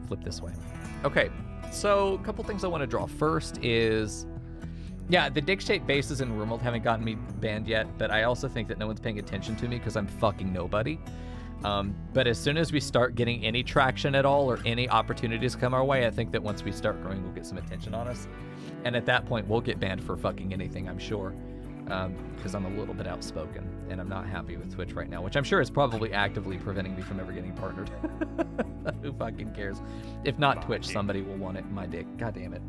flip this way. Okay, so a couple things I want to draw. First is, yeah, the dick-shaped bases in RuneWorld haven't gotten me banned yet, but I also think that no one's paying attention to me because I'm fucking nobody. But as soon as we start getting any traction at all or any opportunities come our way, I think that once we start growing, we'll get some attention on us. And at that point, we'll get banned for fucking anything, I'm sure. Because I'm a little bit outspoken and I'm not happy with Twitch right now, which I'm sure is probably actively preventing me from ever getting partnered. Who fucking cares? If not Twitch, somebody will want it in my dick. God damn it.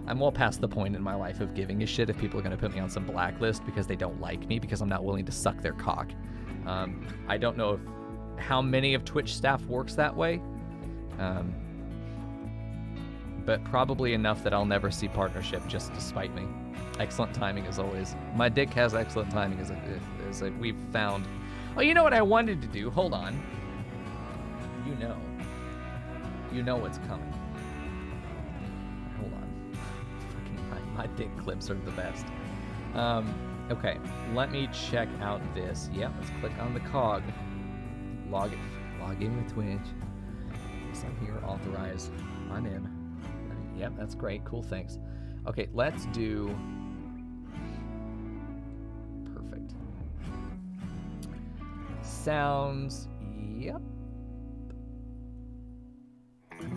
I'm well past the point in my life of giving a shit if people are going to put me on some blacklist because they don't like me because I'm not willing to suck their cock. I don't know how many of Twitch staff works that way. But probably enough that I'll never see partnership just to spite me. Excellent timing as always. My dick has excellent timing as we've found. Oh, you know what I wanted to do? Hold on. You know what's coming. Hold on. Fucking my dick clips are the best. Okay, let me check out this. Yeah, let's click on the cog. Log in with Twitch. Yes, I'm here. Authorize. I'm in. Yep, that's great. Cool, thanks. Okay, let's do... Perfect. Sounds... Yep.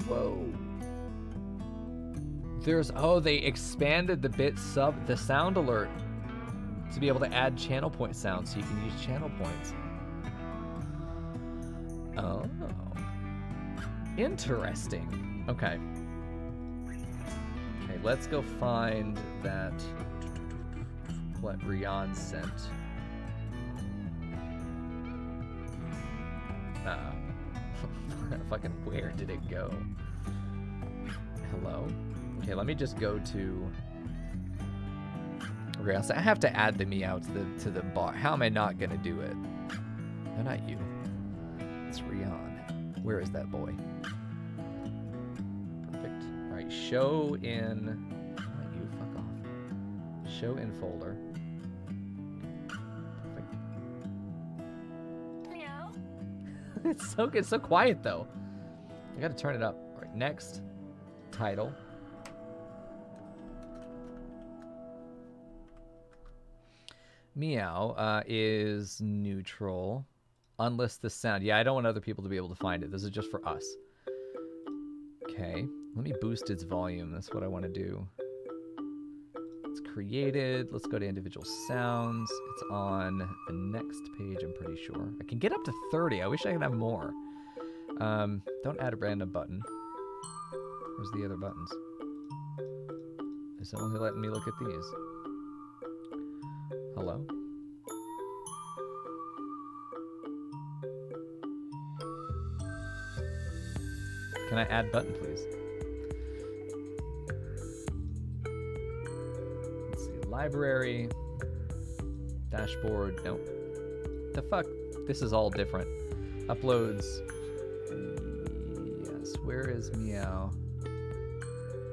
Whoa. There's... Oh, they expanded the sound alert to be able to add channel point sounds, so you can use channel points. Oh. Interesting. Okay. Okay, let's go find that what Rian sent. Fucking where did it go? Hello? Okay, let me just go to... Okay, so I have to add the meow to the bar. How am I not gonna do it? No, not you. It's Rian. Where is that boy? Perfect. All right, show in... Not you, fuck off. Show in folder. Perfect. Meow. It's so good, so quiet though. I gotta turn it up. All right, next. Title. Meow is neutral. Unlist the sound. Yeah, I don't want other people to be able to find it. This is just for us. Okay, let me boost its volume. That's what I want to do. It's created. Let's go to individual sounds. It's on the next page, I'm pretty sure. I can get up to 30. I wish I could have more. Don't add a random button. Where's the other buttons? Is it only letting me look at these? Hello? Can I add button, please? Let's see. Library. Dashboard. Nope. The fuck? This is all different. Uploads. Yes. Where is meow?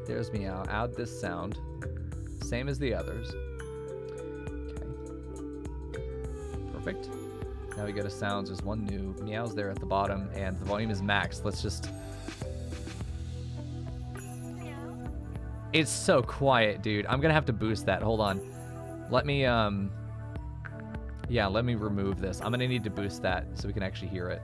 There's meow. Add this sound. Same as the others. Perfect. Now we go to sounds. There's one new. Meow's there at the bottom, and the volume is maxed. Let's just... Meow. It's so quiet, dude. I'm gonna have to boost that. Hold on. Let me, yeah, let me remove this. I'm gonna need to boost that so we can actually hear it.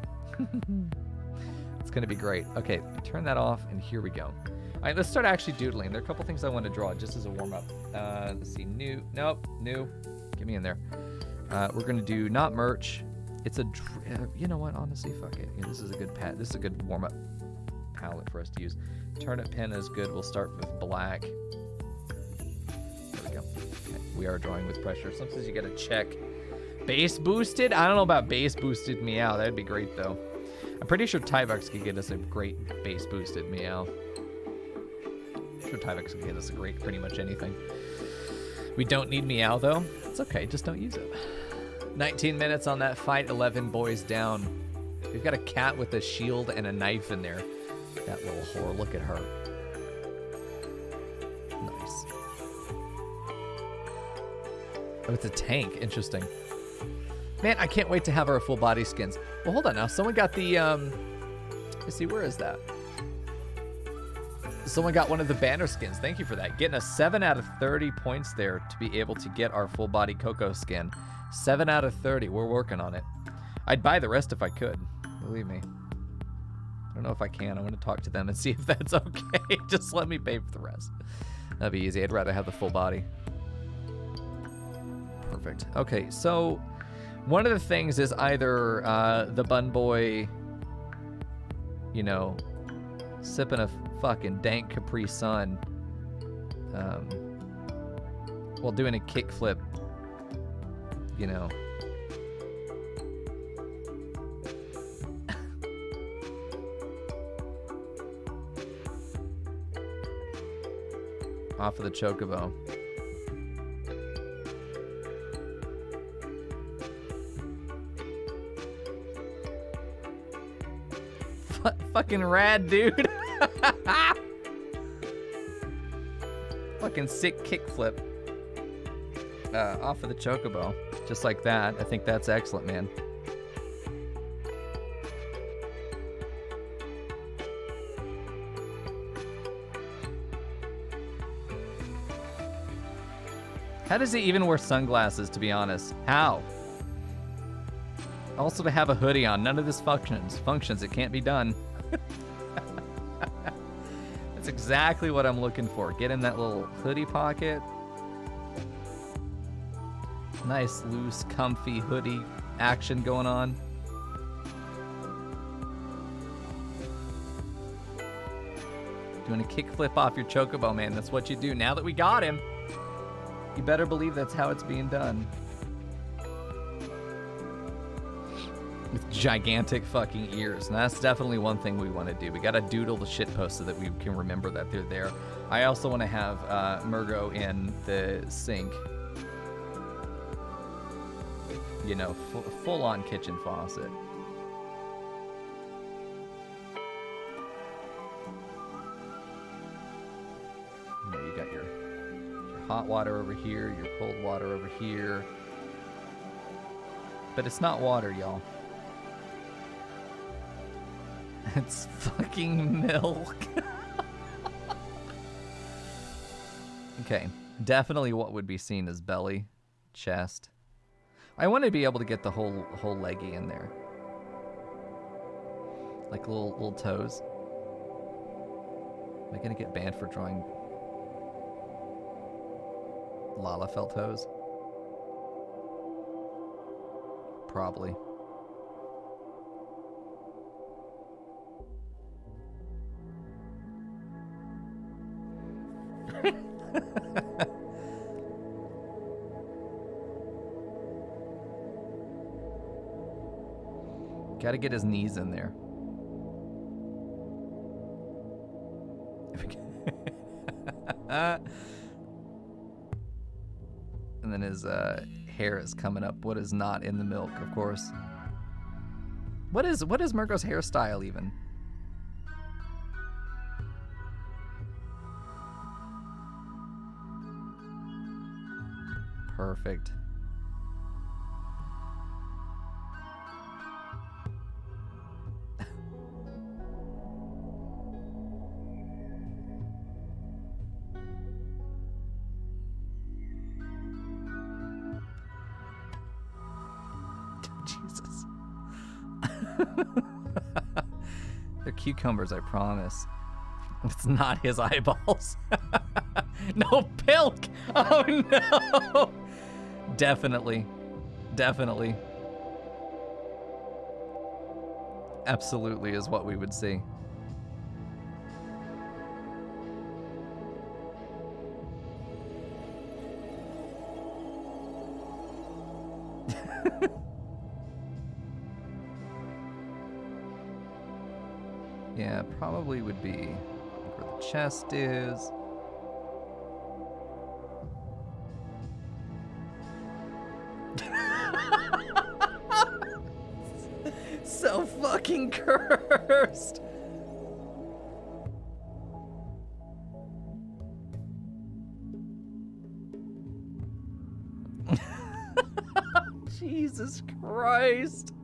It's gonna be great. Okay, turn that off, and here we go. All right, let's start actually doodling. There are a couple things I want to draw just as a warm-up. Let's see. New. Nope. New. Get me in there. We're gonna do not merch. It's a, you know what? Honestly, fuck it. Yeah, this is a good This is a good warm-up palette for us to use. Turnip pen is good. We'll start with black. There we go. Okay. We are drawing with pressure. Sometimes you gotta check. Base boosted? I don't know about base boosted meow. That'd be great though. I'm pretty sure Tyvex could get us a great base boosted meow. I'm sure Tyvex could get us a great pretty much anything. We don't need meow though. It's okay, just don't use it. 19 minutes on that fight, 11 boys down. We've got a cat with a shield and a knife in there. That little whore, look at her. Nice. Oh, it's a tank, interesting. Man, I can't wait to have our full body skins. Well, hold on now. Someone got the, let's see, where is that? Someone got one of the banner skins. Thank you for that. Getting a 7 out of 30 points there to be able to get our full body Coco skin. 7 out of 30. We're working on it. I'd buy the rest if I could. Believe me. I don't know if I can. I want to talk to them and see if that's okay. Just let me pay for the rest. That'd be easy. I'd rather have the full body. Perfect. Okay, so one of the things is either the bun boy, you know, sipping a fucking dank Capri Sun while doing a kickflip, you know. Off of the chocobo. Fucking rad, dude. Fucking sick kickflip. Off of the chocobo. Just like that. I think that's excellent, man. How does he even wear sunglasses, to be honest? How? Also to have a hoodie on. None of this functions. It can't be done. That's exactly what I'm looking for. Get in that little hoodie pocket. Nice, loose, comfy hoodie action going on. Doing a kickflip off your chocobo, man. That's what you do. Now that we got him, you better believe that's how it's being done. With gigantic fucking ears. And that's definitely one thing we want to do. We got to doodle the shitpost so that we can remember that they're there. I also want to have Murgo in the sink. You know, full-on kitchen faucet. You know, you got your hot water over here, your cold water over here. But it's not water, y'all. It's fucking milk. Okay, definitely what would be seen as belly, chest. I want to be able to get the whole leggy in there. Like little toes. Am I gonna get banned for drawing Lalafell toes? Probably. Gotta get his knees in there. And then his hair is coming up. What is not in the milk, of course. What is Murgo's hairstyle even? Perfect. Jesus. They're cucumbers, I promise. It's not his eyeballs. No, Pilk! Oh no! Definitely. Definitely. Absolutely is what we would see. Yeah, probably would be where the chest is. So fucking cursed. Jesus Christ.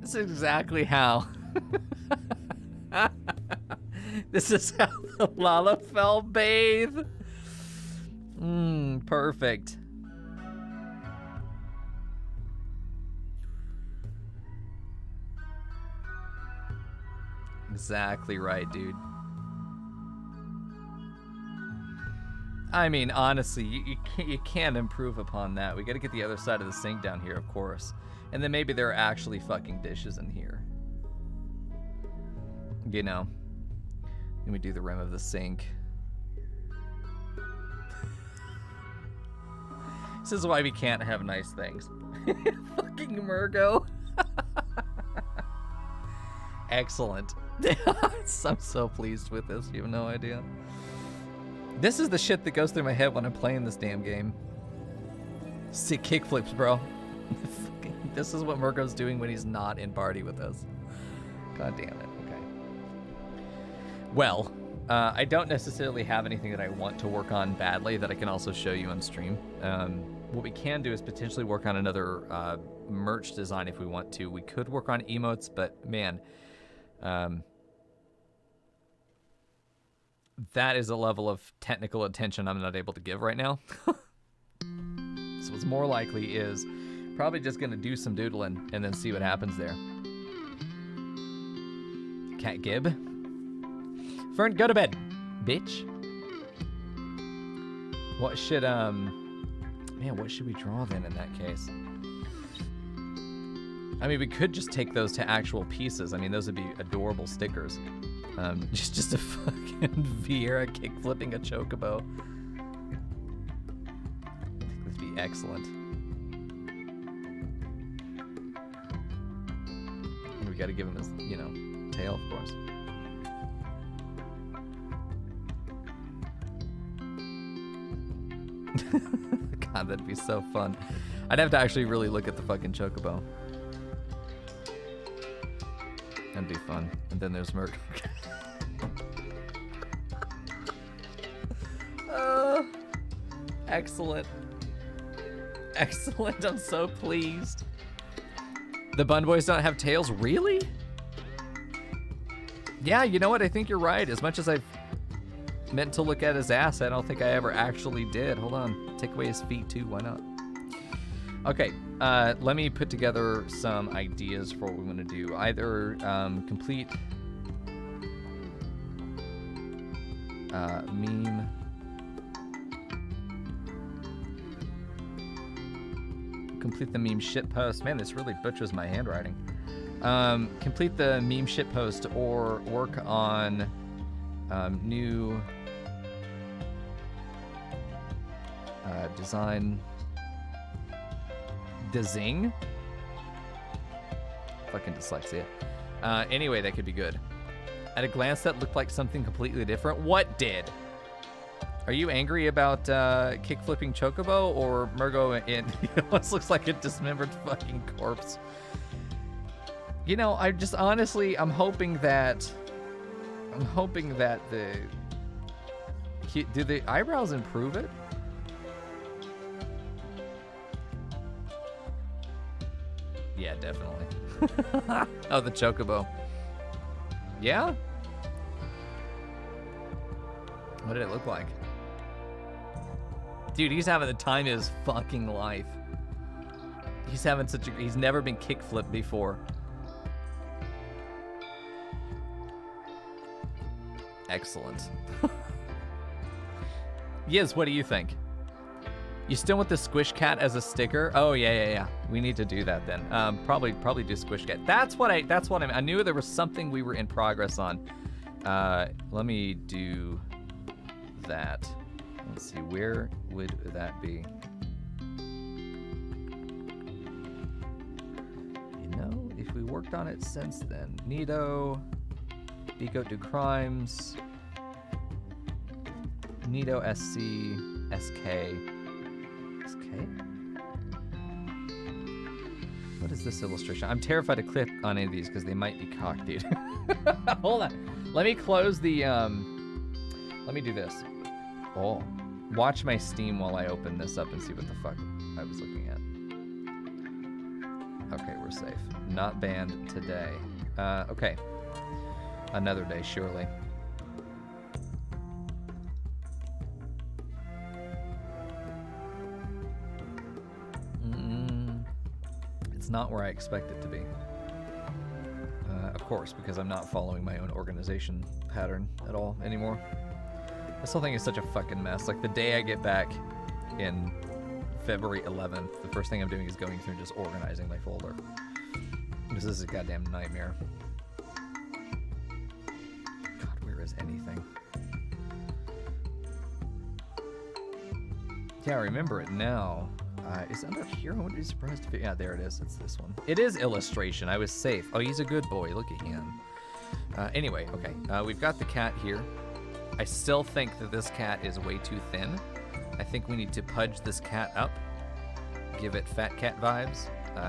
This is exactly how. This is how the Lalafell bathe. Perfect. Exactly right, dude. I mean, honestly, you can't improve upon that. We gotta get the other side of the sink down here, of course. And then maybe there are actually fucking dishes in here. You know. Let me do the rim of the sink. This is why we can't have nice things. Fucking Murgo. Excellent. I'm so pleased with this. You have no idea. This is the shit that goes through my head when I'm playing this damn game. Sick kickflips, bro. This is what Murgo's doing when he's not in party with us. God damn it. Okay. Well, I don't necessarily have anything that I want to work on badly that I can also show you on stream. What we can do is potentially work on another merch design if we want to. We could work on emotes, but man, that is a level of technical attention I'm not able to give right now. So what's more likely is probably just gonna do some doodling and then see what happens there. Cat Gib. Fern, go to bed, bitch. What should, man, what should we draw then in that case? I mean, we could just take those to actual pieces. I mean, those would be adorable stickers. Just a fucking Vieira kick flipping a chocobo. I think this would be excellent. And we gotta give him his, you know, tail, of course. God, that'd be so fun. I'd have to actually really look at the fucking chocobo. That'd be fun. And then there's Merc. Excellent. Excellent. I'm so pleased. The Bun Boys don't have tails? Really? Yeah, you know what? I think you're right. As much as I've meant to look at his ass, I don't think I ever actually did. Hold on. Take away his feet too. Why not? Okay. Let me put together some ideas for what we want to do. Either complete meme. Complete the meme shitpost. Man, this really butchers my handwriting. Complete the meme shitpost or work on new design. Dezing? Fucking dyslexia. Anyway, that could be good. At a glance, that looked like something completely different. What did? Are you angry about kick flipping chocobo or Murgo in what looks like a dismembered fucking corpse? You know, I just honestly, I'm hoping that do the eyebrows improve it? Yeah, definitely. Oh, the chocobo. Yeah? What did it look like? Dude, he's having the time of his fucking life. He's having he's never been kick flipped before. Excellent. Yiz, what do you think? You still want the Squish Cat as a sticker? Oh yeah. We need to do that then. Probably do Squish Cat. That's what I knew there was something we were in progress on. Let me do that. Let's see, where would that be? You know, if we worked on it since then. Nito, Deco Do Crimes, Nito SC, SK. What is this illustration? I'm terrified to click on any of these because they might be cocked, dude. Hold on. Let me close the, let me do this. Oh, Watch my Steam while I open this up and see what the fuck I was looking at. Okay, we're safe. Not banned today. Okay. Another day, surely. It's not where I expect it to be. Of course, because I'm not following my own organization pattern at all anymore. This whole thing is such a fucking mess. Like, the day I get back in February 11th, the first thing I'm doing is going through and just organizing my folder. This is a goddamn nightmare. God, where is anything? Yeah, I remember it now. Is it under here? I wouldn't be surprised if it... Yeah, there it is. It's this one. It is illustration. I was safe. Oh, he's a good boy. Look at him. Anyway, okay. We've got the cat here. I still think that this cat is way too thin. I think we need to pudge this cat up, give it fat cat vibes,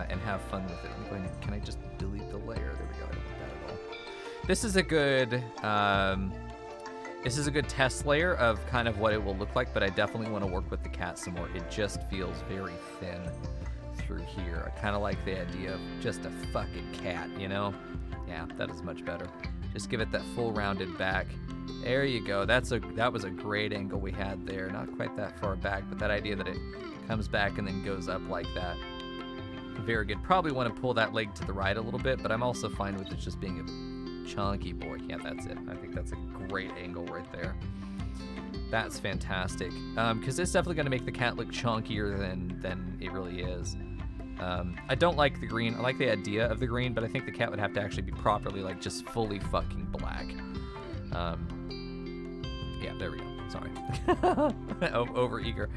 and have fun with it. Can I just delete the layer? There we go. I don't want that at all. This is a good... This is a good test layer of kind of what it will look like, but I definitely want to work with the cat some more. It just feels very thin through here. I kind of like the idea of just a fucking cat, you know? Yeah, that is much better. Just give it that full rounded back. There you go. That was a great angle we had there. Not quite that far back, but that idea that it comes back and then goes up like that. Very good. Probably want to pull that leg to the right a little bit, but I'm also fine with it just being a chunky boy. Yeah, that's it. I think that's a great angle right there. That's fantastic. Because it's definitely going to make the cat look chunkier than it really is. I don't like the green. I like the idea of the green, but I think the cat would have to actually be properly, like, just fully fucking black. Yeah, there we go. Sorry. Over eager.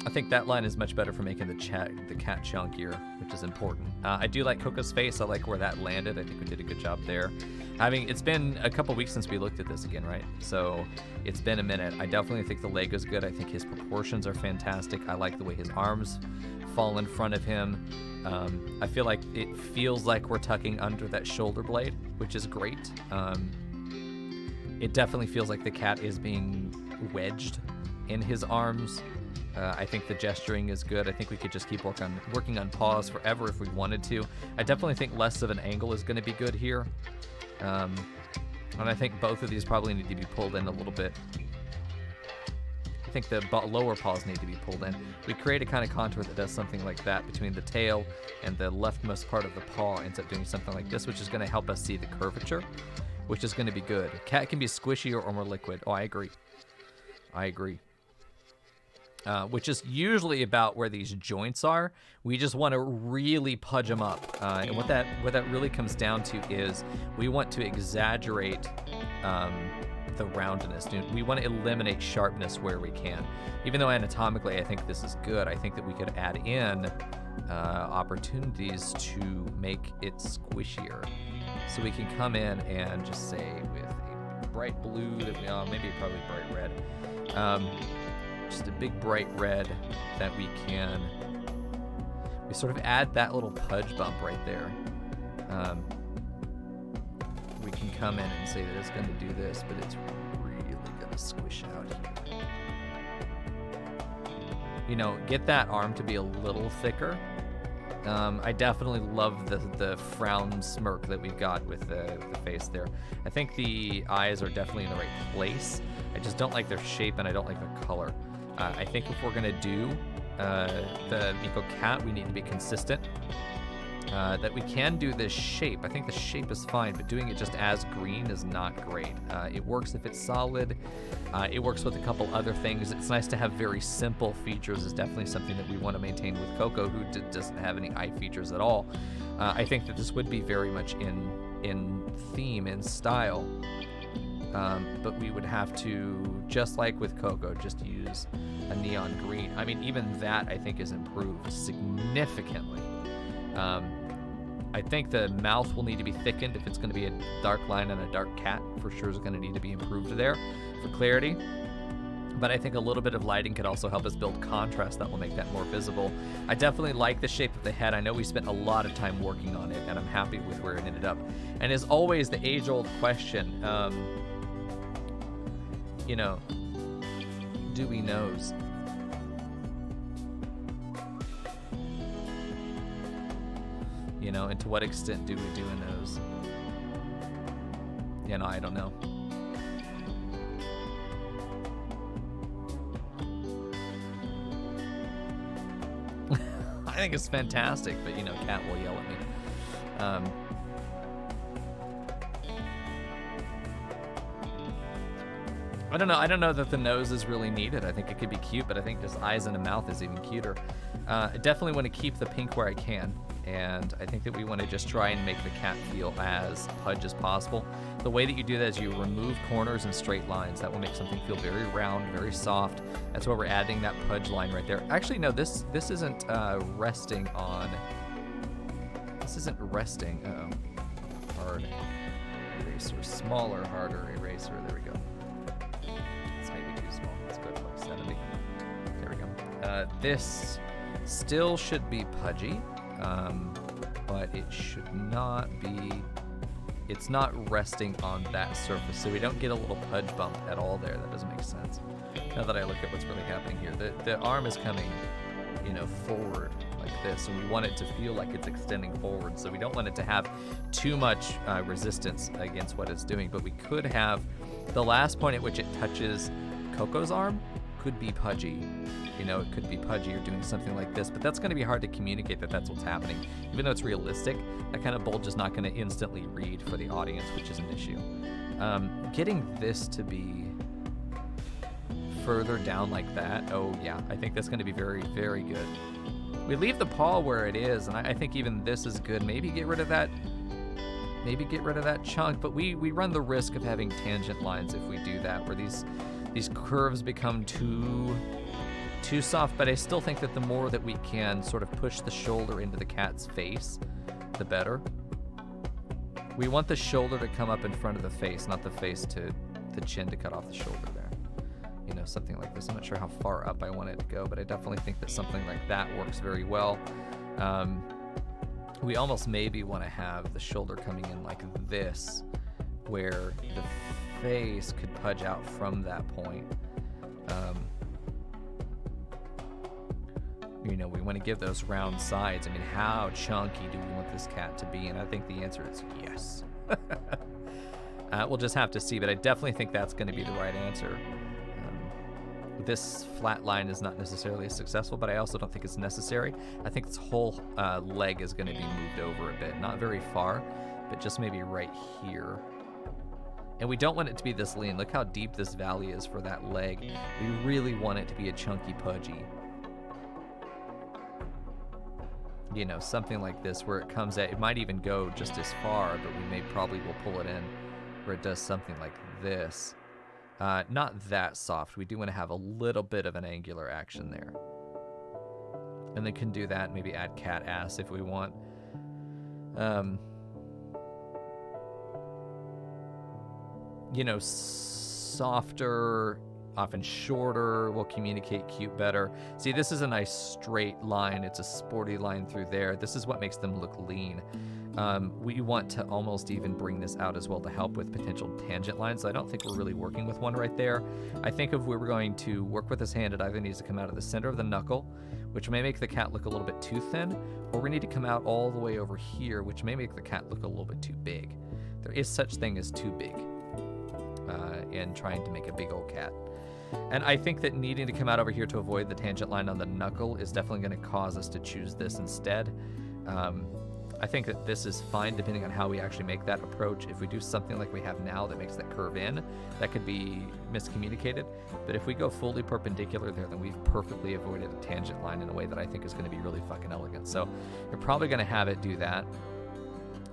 I think that line is much better for making the cat chunkier, which is important. I do like Coco's face. I like where that landed. I think we did a good job there. It's been a couple weeks since we looked at this again, right? So it's been a minute. I definitely think the leg is good. I think his proportions are fantastic. I like the way his arms fall in front of him. I feel like it feels like we're tucking under that shoulder blade, which is great. It definitely feels like the cat is being wedged in his arms. I think the gesturing is good. I think we could just keep working on paws forever if we wanted to. I definitely think less of an angle is going to be good here. And I think both of these probably need to be pulled in a little bit. I think the lower paws need to be pulled in. We create a kind of contour that does something like that between the tail and the leftmost part of the paw ends up doing something like this, which is going to help us see the curvature, which is going to be good. Cat can be squishier or more liquid. Oh, I agree. I agree. Which is usually about where these joints are. We just want to really pudge them up. And what that really comes down to is we want to exaggerate the roundness. We want to eliminate sharpness where we can. Even though anatomically I think this is good, I think that we could add in opportunities to make it squishier. So we can come in and just say with a bright blue that maybe probably bright red. Just a big bright red that we sort of add that little pudge bump right there. We can come in and say that it's going to do this, but it's really going to squish out here. You know, get that arm to be a little thicker. I definitely love the frown smirk that we've got with the face there. I think the eyes are definitely in the right place. I just don't like their shape and I don't like their color. I think if we're gonna do the Miko cat, we need to be consistent. That we can do this shape. I think the shape is fine, but doing it just as green is not great. It works if it's solid. It works with a couple other things. It's nice to have very simple features. Is definitely something that we want to maintain with Coco, who doesn't have any eye features at all. I think that this would be very much in theme, in style. But we would have to, just like with Coco, just use a neon green. I mean, even that I think is improved significantly. I think the mouth will need to be thickened if it's going to be a dark line and a dark cat. For sure is going to need to be improved there for clarity. But I think a little bit of lighting could also help us build contrast that will make that more visible. I definitely like the shape of the head. I know we spent a lot of time working on it, and I'm happy with where it ended up. And as always, the age-old question, you know, we nose? You know, and to what extent do we do a nose? You know, I don't know. I think it's fantastic, but you know, Cat will yell at me. I don't know. I don't know that the nose is really needed. I think it could be cute, but I think just eyes and a mouth is even cuter. I definitely want to keep the pink where I can, and I think that we want to just try and make the cat feel as pudge as possible. The way that you do that is you remove corners and straight lines. That will make something feel very round, very soft. That's why we're adding that pudge line right there. Actually, no, this isn't resting on. This isn't resting. Uh-oh. Hard eraser, smaller, harder eraser. There we go. Small. Let's go to like 70. There we go. This still should be pudgy, but it should not be. It's not resting on that surface, so we don't get a little pudge bump at all there. That doesn't make sense. Now that I look at what's really happening here, the arm is coming, you know, forward like this, and we want it to feel like it's extending forward. So we don't want it to have too much resistance against what it's doing, but we could have the last point at which it touches Coco's arm could be pudgy. You know, it could be pudgy or doing something like this, but that's going to be hard to communicate that that's what's happening. Even though it's realistic, that kind of bulge is not going to instantly read for the audience, which is an issue. Getting this to be further down like that, oh yeah, I think that's going to be very, very good. We leave the paw where it is, and I think even this is good. Maybe get rid of that. Maybe get rid of that chunk, but we run the risk of having tangent lines if we do that, where these curves become too soft. But I still think that the more that we can sort of push the shoulder into the cat's face, the better. We want the shoulder to come up in front of the face, not the face to the chin to cut off the shoulder there. You know, something like this. I'm not sure how far up I want it to go, but I definitely think that something like that works very well. We almost maybe want to have the shoulder coming in like this, where the face could pudge out from that point. You know, we want to give those round sides. I mean, how chunky do we want this cat to be? And I think the answer is yes. We'll just have to see, but I definitely think that's going to be the right answer. This flat line is not necessarily successful, but I also don't think it's necessary. I think this whole leg is going to be moved over a bit. Not very far, but just maybe right here. And we don't want it to be this lean. Look how deep this valley is for that leg. We really want it to be a chunky pudgy. You know, something like this where it comes at, it might even go just as far, but we probably will pull it in where it does something like this. Not that soft. We do want to have a little bit of an angular action there. And then can do that, maybe add cat ass if we want. You know, softer, often shorter, will communicate cute better. See, this is a nice straight line. It's a sporty line through there. This is what makes them look lean. We want to almost even bring this out as well to help with potential tangent lines. I don't think we're really working with one right there. I think if we were going to work with this hand, it either needs to come out of the center of the knuckle, which may make the cat look a little bit too thin, or we need to come out all the way over here, which may make the cat look a little bit too big. There is such thing as too big in trying to make a big old cat. And I think that needing to come out over here to avoid the tangent line on the knuckle is definitely going to cause us to choose this instead. I think that this is fine depending on how we actually make that approach. If we do something like we have now that makes that curve in, that could be miscommunicated. But if we go fully perpendicular there, then we've perfectly avoided a tangent line in a way that I think is going to be really fucking elegant. So you're probably going to have it do that,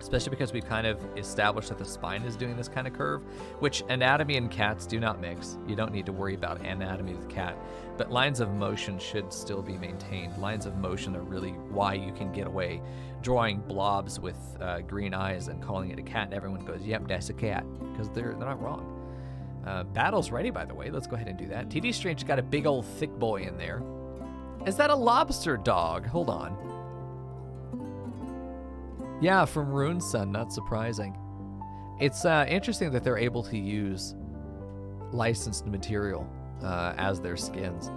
especially because we've kind of established that the spine is doing this kind of curve, which anatomy and cats do not mix. You don't need to worry about anatomy with cat, but lines of motion should still be maintained. Lines of motion are really why you can get away drawing blobs with green eyes and calling it a cat, and everyone goes, yep, that's a cat, because they're not wrong. Battle's ready, by the way. Let's go ahead and do that. TD Strange's got a big old thick boy in there. Is that a lobster dog? Hold on. Yeah, from Rune Sun, not surprising. It's interesting that they're able to use licensed material as their skins.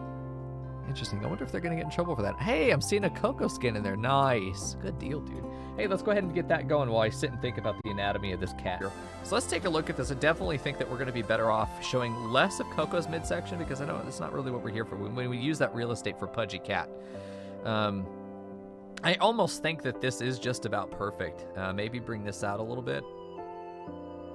Interesting. I wonder if they're going to get in trouble for that. Hey, I'm seeing a Coco skin in there. Nice. Good deal, dude. Hey, let's go ahead and get that going while I sit and think about the anatomy of this cat. So let's take a look at this. I definitely think that we're going to be better off showing less of Coco's midsection because I know that's not really what we're here for. When we use that real estate for Pudgy Cat. I almost think that this is just about perfect. Maybe bring this out a little bit.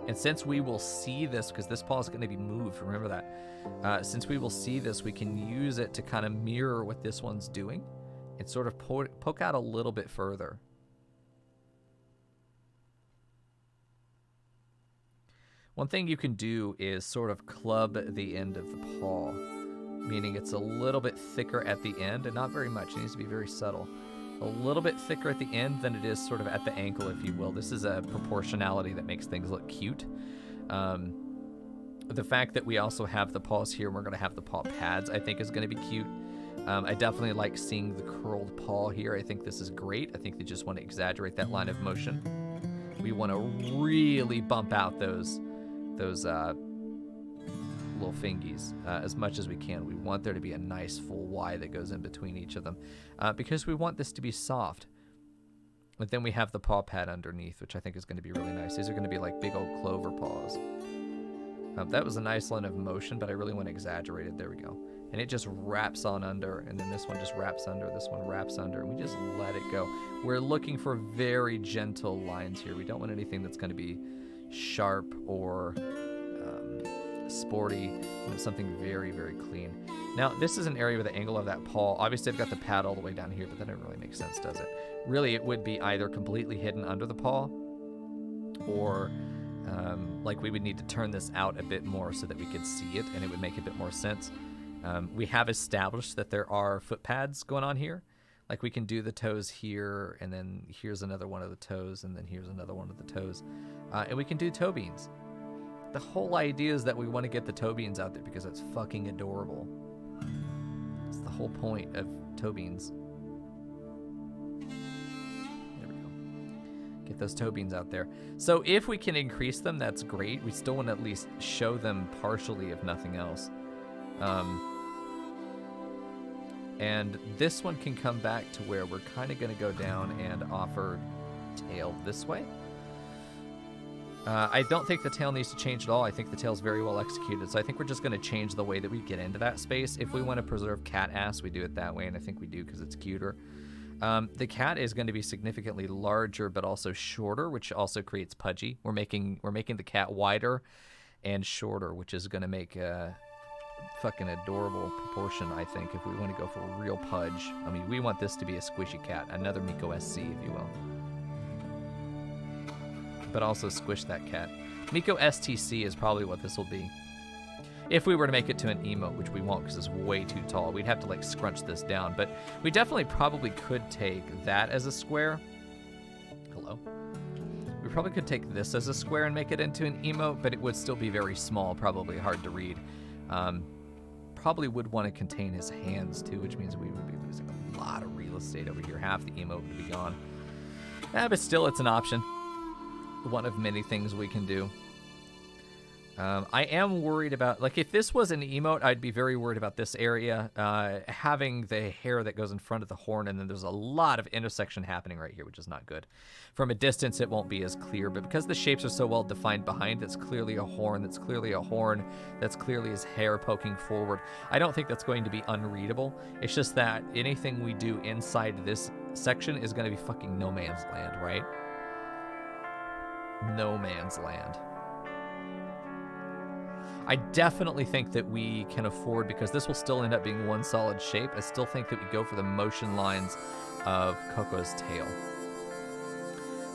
And since we will see this, because this paw is going to be moved, remember that. Since we will see this, we can use it to kind of mirror what this one's doing and sort of poke out a little bit further. One thing you can do is sort of club the end of the paw, meaning it's a little bit thicker at the end, and not very much. It needs to be very subtle. A little bit thicker at the end than it is sort of at the ankle, if you will. This is a proportionality that makes things look cute. The fact that we also have the paws here, and we're going to have the paw pads, I think is going to be cute. I definitely like seeing the curled paw here. I think this is great. I think they just want to exaggerate that line of motion. We want to really bump out those little fingies as much as we can. We want there to be a nice full Y that goes in between each of them because we want this to be soft. But then we have the paw pad underneath, which I think is going to be really nice. These are going to be like big old clover paws. That was a nice line of motion, but I really want to exaggerate it. There we go. And it just wraps on under, and then this one just wraps under, this one wraps under, and we just let it go. We're looking for very gentle lines here. We don't want anything that's going to be sharp or sporty. We want something very, very clean. Now, this is an area with the angle of that paw. Obviously, I've got the pad all the way down here, but that doesn't really make sense, does it? Really, it would be either completely hidden under the paw, or like we would need to turn this out a bit more so that we could see it, and it would make a bit more sense. We have established that there are foot pads going on here. Like we can do the toes here, and then here's another one of the toes, and then here's another one of the toes. And we can do toe beans. The whole idea is that we want to get the toe beans out there because it's fucking adorable. It's the whole point of toe beans. There we go. Get those toe beans out there. So if we can increase them, that's great. We still want to at least show them partially, if nothing else. And this one can come back to where we're kind of going to go down and offer tail this way. I don't think the tail needs to change at all. I think the tail's very well executed. So I think we're just going to change the way that we get into that space. If we want to preserve cat ass, we do it that way, and I think we do because it's cuter. The cat is going to be significantly larger, but also shorter, which also creates pudgy. We're making the cat wider and shorter, which is going to make a fucking adorable proportion, I think, if we want to go for a real pudge. I mean, we want this to be a squishy cat, another Miko SC, if you will. But also squish that cat. Miko STC is probably what this will be. If we were to make it to an emote, which we won't because it's way too tall. We'd have to like scrunch this down. But we definitely probably could take that as a square. Hello? We probably could take this as a square and make it into an emote, but it would still be very small, probably hard to read. Probably would want to contain his hands too, which means we would be losing a lot of real estate over here. Half the emote would be gone. But still, it's an option. One of many things we can do. I am worried about, like, if this was an emote, I'd be very worried about this area having the hair that goes in front of the horn, and then there's a lot of intersection happening right here, which is not good. From a distance, it won't be as clear, but because the shapes are so well defined behind, that's clearly a horn, that's clearly a horn, that's clearly his hair poking forward. I don't think that's going to be unreadable. It's just that anything we do inside this section is going to be fucking no man's land, right? No man's land. I definitely think that we can afford, because this will still end up being one solid shape, I still think that we go for the motion lines of Coco's tail.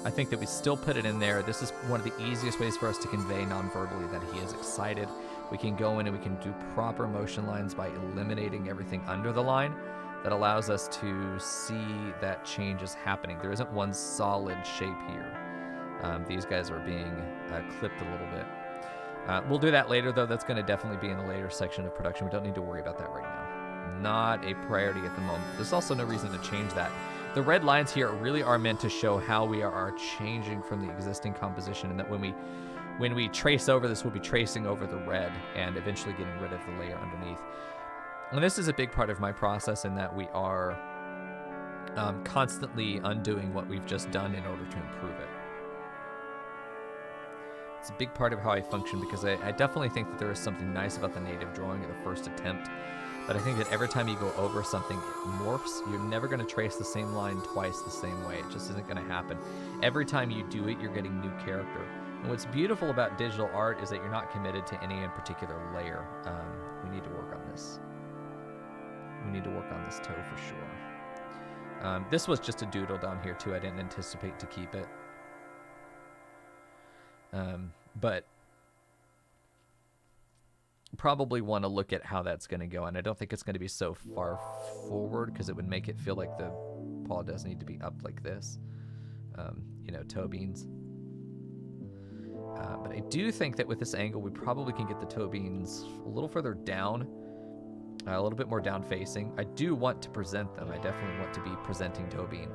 I think that we still put it in there. This is one of the easiest ways for us to convey non-verbally that he is excited. We can go in and we can do proper motion lines by eliminating everything under the line. That allows us to see that change is happening. There isn't one solid shape here. These guys are being clipped a little bit. We'll do that later, though. That's going to definitely be in a later section of production. We don't need to worry about that right now. Not a priority at the moment. There's also no reason to change that. The red lines here really are meant to show how we are changing from the existing composition, and that when when we trace over this, we'll be tracing over the red and eventually getting rid of the layer underneath. And this is a big part of my process in that we are constantly undoing what we've just done in order to improve it. It's a big part of how I function because I definitely think that there is something nice about the native drawing at the first attempt. But I think that every time you go over something, it morphs. You're never going to trace the same line twice the same way. It just isn't going to happen. Every time you do it, you're getting new character. And what's beautiful about digital art is that you're not committed to any in particular layer. We need to work on this. We need to work on this toe for sure. This was just a doodle down here too. I didn't anticipate to keep it. But probably want to look at how that's going to go. And I don't think it's going to be so far forward because it would make it feel like the paw does need to be up like this. You know, toe beans. But I do think that with this angle, we probably can get the toe beans a little further down, a little bit more down facing. I do want to present them. I definitely want to be presenting toe bean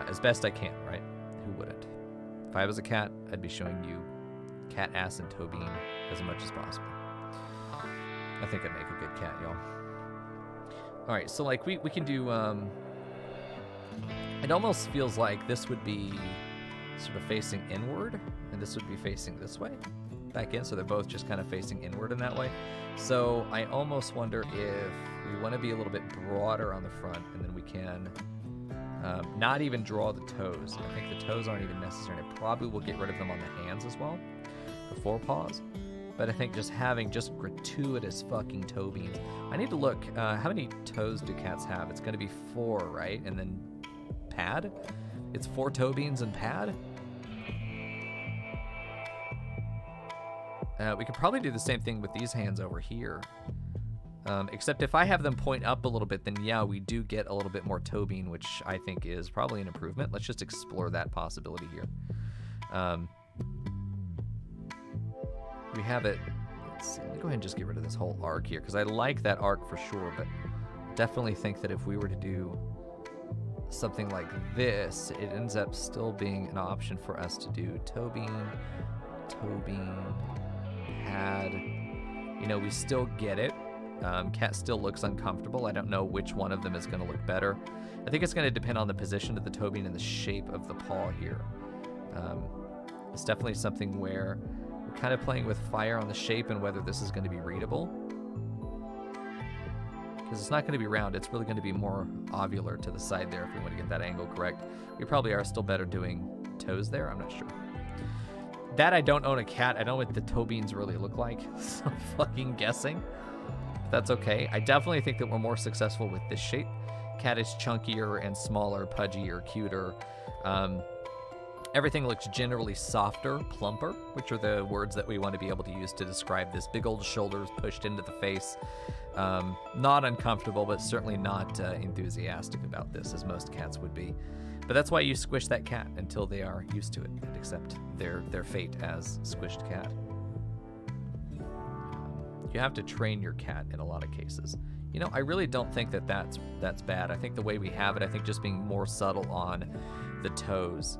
as best I can, right? Who wouldn't? If I was a cat, I'd be showing you cat ass and toe bean as much as possible. I think I'd make a good cat, y'all. All right, so like we can do, it almost feels like this would be sort of facing inward, and this would be facing this way, back in, so they're both just kind of facing inward in that way. So I almost wonder if we want to be a little bit broader on the front, and then we can not even draw the toes. I think the toes aren't even necessary, and I probably will get rid of them on the hands as well, the forepaws. But I think just having just gratuitous fucking toe beans. I need to look, how many toes do cats have? It's going to be 4, right? And then pad? It's 4 toe beans and pad? We could probably do the same thing with these hands over here. Except if I have them point up a little bit, then yeah, we do get a little bit more toe bean, which I think is probably an improvement. Let's just explore that possibility here. We have it. Let's see. Let me go ahead and just get rid of this whole arc here because I like that arc for sure, but definitely think that if we were to do something like this, it ends up still being an option for us to do toe bean, pad. You know, we still get it. Cat still looks uncomfortable. I don't know which one of them is going to look better. I think it's going to depend on the position of the toe bean and the shape of the paw here. It's definitely something where we're kind of playing with fire on the shape and whether this is going to be readable. Because it's not going to be round. It's really going to be more ovular to the side there if we want to get that angle correct. We probably are still better doing toes there. I'm not sure. That I don't own a cat. I don't know what the toe beans really look like. So I'm fucking guessing. That's okay. I definitely think that we're more successful with this shape. Cat is chunkier and smaller, pudgier, cuter. Everything looks generally softer, plumper, which are the words that we want to be able to use to describe this. Big old shoulders pushed into the face. Not uncomfortable, but certainly not enthusiastic about this, as most cats would be. But that's why you squish that cat until they are used to it and accept their fate as squished cat. You have to train your cat in a lot of cases. You know, I really don't think that that's bad. I think the way we have it, I think just being more subtle on the toes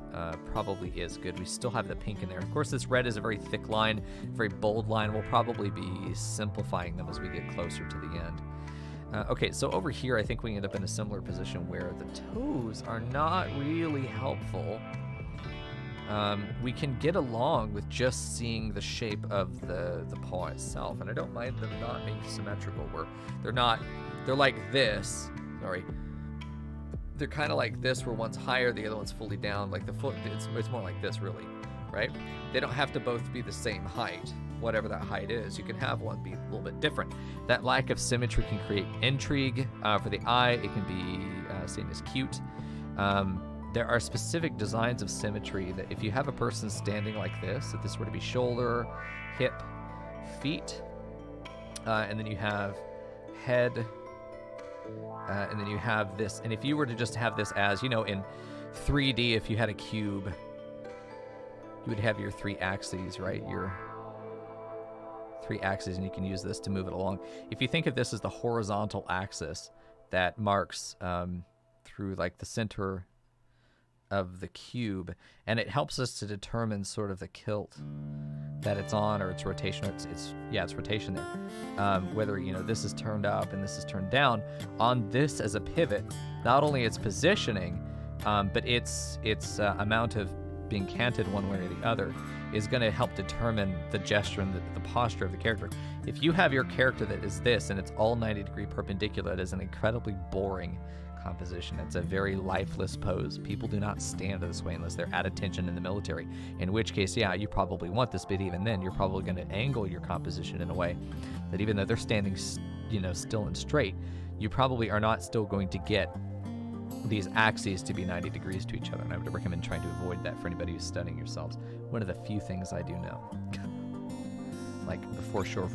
probably is good. We still have the pink in there. Of course, this red is a very thick line, very bold line. We'll probably be simplifying them as we get closer to the end. Okay, so over here, I think we end up in a similar position where the toes are not really helpful. We can get along with just seeing the shape of the paw itself, and I don't mind them not being symmetrical, where they're like this, sorry. They're kind of like this, where one's higher, the other one's fully down, like the foot, it's more like this, really, right? They don't have to both be the same height, whatever that height is. You can have one be a little bit different. That lack of symmetry can create intrigue for the eye. It can be seen as cute. There are specific designs of symmetry that if you have a person standing like this, if this were to be shoulder, hip, feet, and then you have head, and then you have this, and if you were to just have this as, you know, in 3D, if you had a cube, you would have your 3 axes, right? Your 3 axes, and you can use this to move it along. If you think of this as the horizontal axis that marks through like the center of the cube, and it helps us to determine sort of the that it's on, or it's rotation, or it's rotation there. Whether, you know, this is turned up and this is turned down, on this as a pivot, not only its positioning, but its amount of being canted one way or the other is going to help determine the gesture and the posture of the character. If you have your character that is this and it's all 90-degree perpendicular, it is an incredibly boring composition. It's a very lifeless pose. People do not stand this way unless they're at attention in the military, in which case, yeah, you probably want this, but even then, you're probably going to angle your composition in a way that even though they're standing, you know, still and straight, you probably are not still going to get these axes to be 90 degrees to each other, and I would recommend trying to avoid that for anybody who's studying yourselves. One of the few things I do know. Like, for sure.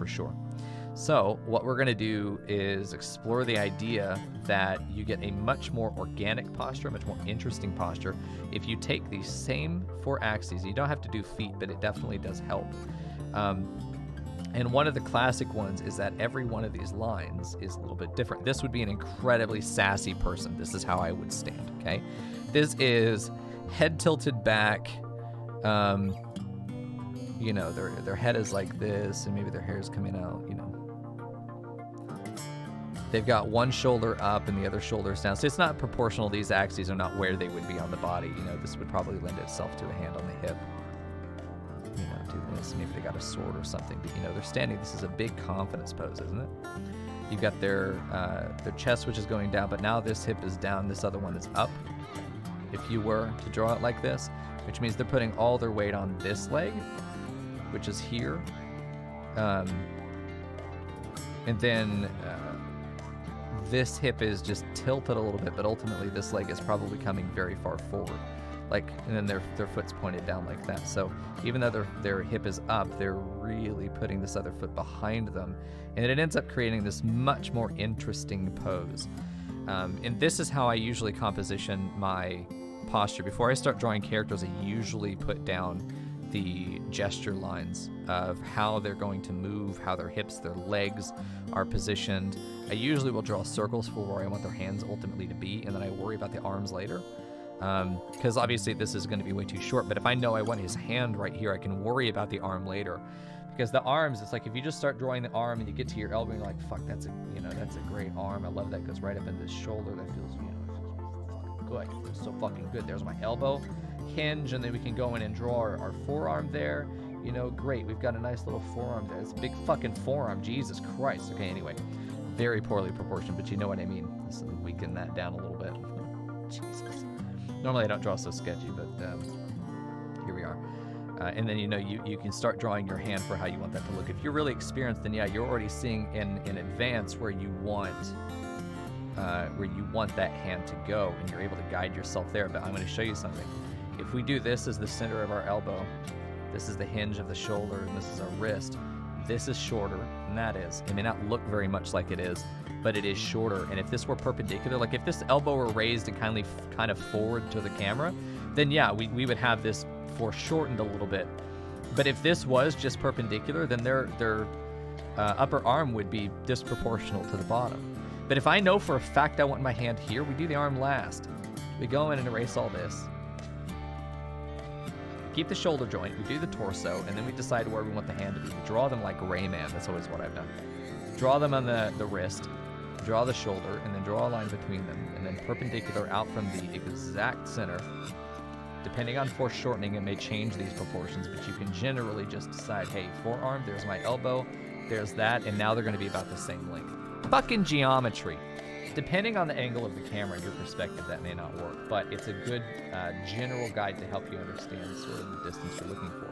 So, what we're going to do is explore the idea that you get a much more organic posture, a much more interesting posture, if you take these same 4 axes. You don't have to do feet, but it definitely does help. And one of the classic ones is that every one of these lines is a little bit different. This would be an incredibly sassy person. This is how I would stand, okay? This is head tilted back. You know, their head is like this, and maybe their hair is coming out, you know. They've got one shoulder up and the other shoulder is down. So it's not proportional. These axes are not where they would be on the body. You know, this would probably lend itself to a hand on the hip. You know, do this. Maybe they got a sword or something. But, you know, they're standing. This is a big confidence pose, isn't it? You've got their chest, which is going down, but now this hip is down. This other one is up. If you were to draw it like this, which means they're putting all their weight on this leg, which is here. And then this hip is just tilted a little bit, but ultimately this leg is probably coming very far forward. Like, and then their foot's pointed down like that. So even though their hip is up, they're really putting this other foot behind them. And it ends up creating this much more interesting pose. And this is how I usually composition my posture. Before I start drawing characters, I usually put down the gesture lines of how they're going to move, how their hips, their legs are positioned. I usually will draw circles for where I want their hands ultimately to be, and then I worry about the arms later. Because obviously this is going to be way too short, but if I know I want his hand right here, I can worry about the arm later. Because the arms, it's like if you just start drawing the arm and you get to your elbow and you're like, fuck, that's a great arm. I love that. It goes right up into the shoulder. That feels, fucking good. It feels so fucking good. There's my elbow hinge, and then we can go in and draw our forearm there. You know, great. We've got a nice little forearm there. It's a big fucking forearm. Jesus Christ. Okay, anyway. Very poorly proportioned, but you know what I mean. Let's weaken that down a little bit. Jesus. Normally I don't draw so sketchy, but here we are. And then, you know, you can start drawing your hand for how you want that to look. If you're really experienced, then yeah, you're already seeing in advance where you want that hand to go, and you're able to guide yourself there. But I'm going to show you something. If we do this as the center of our elbow, this is the hinge of the shoulder, and this is our wrist, this is shorter than that is. It may not look very much like it is, but it is shorter. And if this were perpendicular, like if this elbow were raised and kind of forward to the camera, then yeah, we would have this foreshortened a little bit. But if this was just perpendicular, then their upper arm would be disproportional to the bottom. But if I know for a fact I want my hand here, we do the arm last. We go in and erase all this. Keep the shoulder joint, we do the torso, and then we decide where we want the hand to be. We draw them like Rayman. That's always what I've done. Draw them on the wrist, draw the shoulder, and then draw a line between them, and then perpendicular out from the exact center. Depending on foreshortening, it may change these proportions, but you can generally just decide, hey, forearm, there's my elbow, there's that, and now they're going to be about the same length. Fucking geometry. Depending on the angle of the camera and your perspective, that may not work, but it's a good general guide to help you understand sort of the distance you're looking for.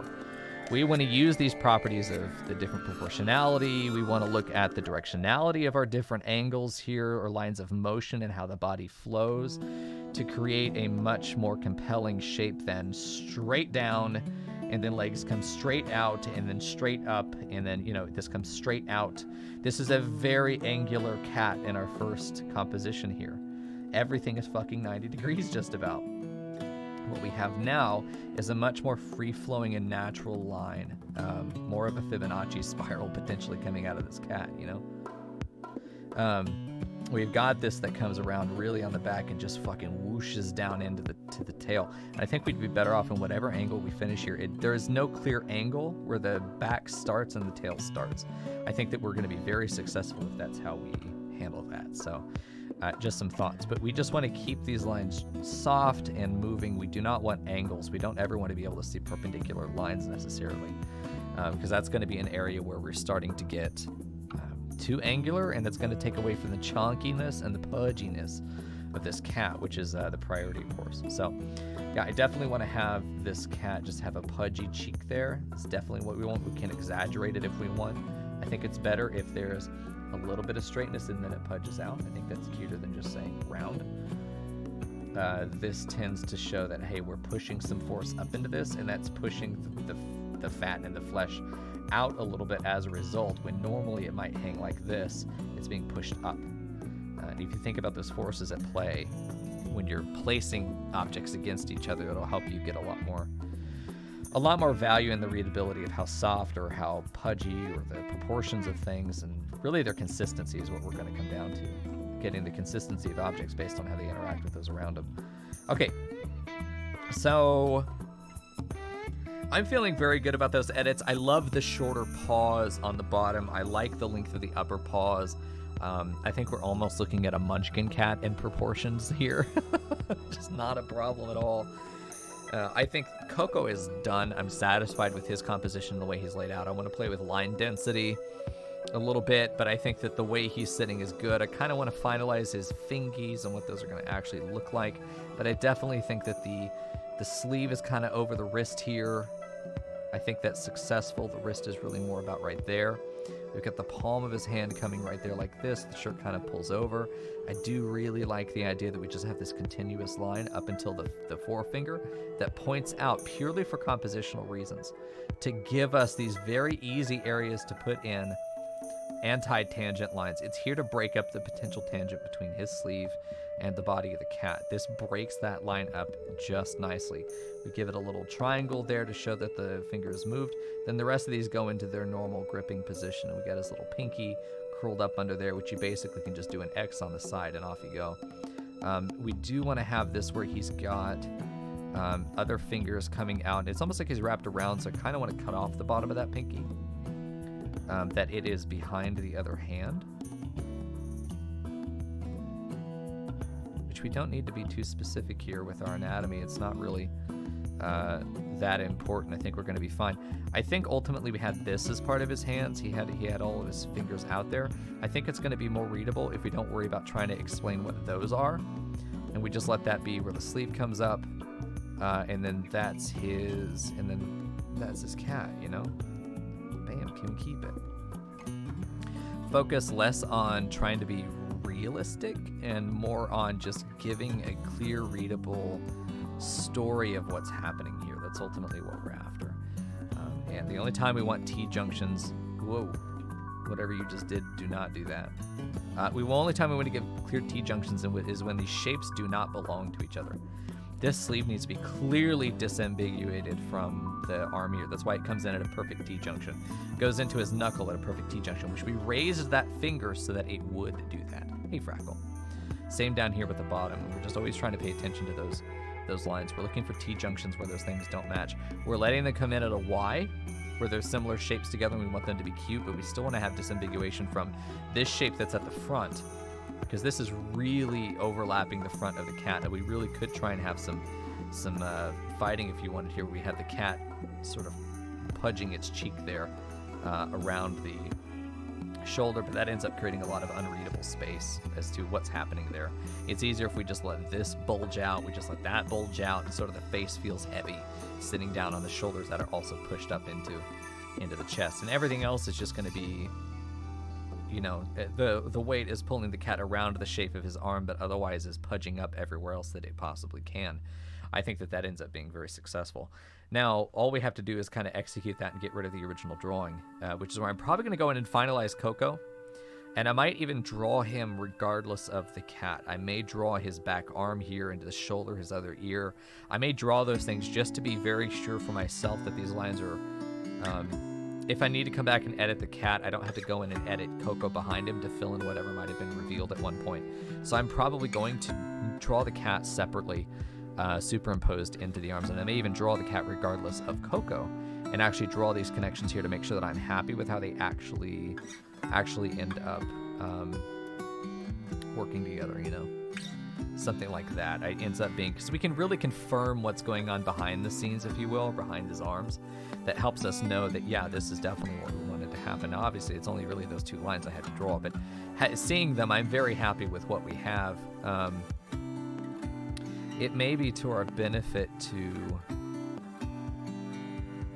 We want to use these properties of the different proportionality. We want to look at the directionality of our different angles here, or lines of motion, and how the body flows to create a much more compelling shape than straight down, and then legs come straight out, and then straight up, and then, you know, this comes straight out. This is a very angular cat in our first composition here. Everything is fucking 90 degrees just about. What we have now is a much more free-flowing and natural line, more of a Fibonacci spiral potentially coming out of this cat, you know? we've got this that comes around really on the back and just fucking whooshes down into the tail. And I think we'd be better off in whatever angle we finish here. There is no clear angle where the back starts and the tail starts. I think that we're going to be very successful if that's how we handle that. So just some thoughts. But we just want to keep these lines soft and moving. We do not want angles. We don't ever want to be able to see perpendicular lines necessarily, because that's going to be an area where we're starting to get too angular, and it's going to take away from the chonkiness and the pudginess of this cat, which is the priority, of course. So yeah, I definitely want to have this cat just have a pudgy cheek there. It's definitely what we want. We can exaggerate it if we want. I think it's better if there's a little bit of straightness and then it pudges out. I think that's cuter than just saying round. This tends to show that, hey, we're pushing some force up into this, and that's pushing the fat and the flesh out a little bit as a result, when normally it might hang like this. It's being pushed up. And if you think about those forces at play, when you're placing objects against each other, it'll help you get a lot more value in the readability of how soft or how pudgy or the proportions of things, and really their consistency is what we're going to come down to. Getting the consistency of objects based on how they interact with those around them. Okay, so I'm feeling very good about those edits. I love the shorter paws on the bottom. I like the length of the upper paws. I think we're almost looking at a munchkin cat in proportions here. Just not a problem at all. I think Coco is done. I'm satisfied with his composition, the way he's laid out. I want to play with line density a little bit, but I think that the way he's sitting is good. I kind of want to finalize his fingies and what those are going to actually look like, but I definitely think that the sleeve is kind of over the wrist here. I think that's successful. The wrist is really more about right there. We've got the palm of his hand coming right there like this. The shirt kind of pulls over. I do really like the idea that we just have this continuous line up until the forefinger that points out purely for compositional reasons to give us these very easy areas to put in anti-tangent lines. It's here to break up the potential tangent between his sleeve and the body of the cat. This breaks that line up just nicely. We give it a little triangle there to show that the finger is moved. Then the rest of these go into their normal gripping position. And we got his little pinky curled up under there, which you basically can just do an X on the side and off you go. We do want to have this where he's got other fingers coming out. It's almost like he's wrapped around, so I kind of want to cut off the bottom of that pinky. That it is behind the other hand. Which we don't need to be too specific here with our anatomy. It's not really that important. I think we're going to be fine. I think ultimately we had this as part of his hands. He had all of his fingers out there. I think it's going to be more readable if we don't worry about trying to explain what those are, and we just let that be where the sleeve comes up, and then that's his cat, you know? Bam, can we keep it? Focus less on trying to be realistic and more on just giving a clear, readable story of what's happening here. That's ultimately what we're after. And the only time we want T-junctions, whoa, whatever you just did, do not do that. Only time we want to give clear T-junctions is when these shapes do not belong to each other. This sleeve needs to be clearly disambiguated from the arm here. That's why it comes in at a perfect T-junction. Goes into his knuckle at a perfect T-junction, which we raised that finger so that it would do that. Hey, Frackle. Same down here with the bottom. We're just always trying to pay attention to those lines. We're looking for T-junctions where those things don't match. We're letting them come in at a Y, where there's similar shapes together and we want them to be cute, but we still want to have disambiguation from this shape that's at the front, because this is really overlapping the front of the cat, and we really could try and have some fighting if you wanted here. We had the cat sort of pudging its cheek there around the shoulder, but that ends up creating a lot of unreadable space as to what's happening there. It's easier if we just let this bulge out, we just let that bulge out, and sort of the face feels heavy sitting down on the shoulders that are also pushed up into the chest, and everything else is just going to be, you know, the weight is pulling the cat around the shape of his arm, but otherwise is pudging up everywhere else that it possibly can. I think that ends up being very successful. Now, all we have to do is kind of execute that and get rid of the original drawing, which is where I'm probably going to go in and finalize Coco. And I might even draw him regardless of the cat. I may draw his back arm here into the shoulder, his other ear. I may draw those things just to be very sure for myself that these lines are if I need to come back and edit the cat, I don't have to go in and edit Coco behind him to fill in whatever might have been revealed at one point. So I'm probably going to draw the cat separately, superimposed into the arms, and I may even draw the cat regardless of Coco, and actually draw these connections here to make sure that I'm happy with how they actually end up working together, you know? Something like that. It ends up being, because we can really confirm what's going on behind the scenes, if you will, behind his arms. That helps us know that, yeah, this is definitely what we wanted to happen. Now, obviously, it's only really those 2 lines I had to draw, but seeing them, I'm very happy with what we have. It may be to our benefit to...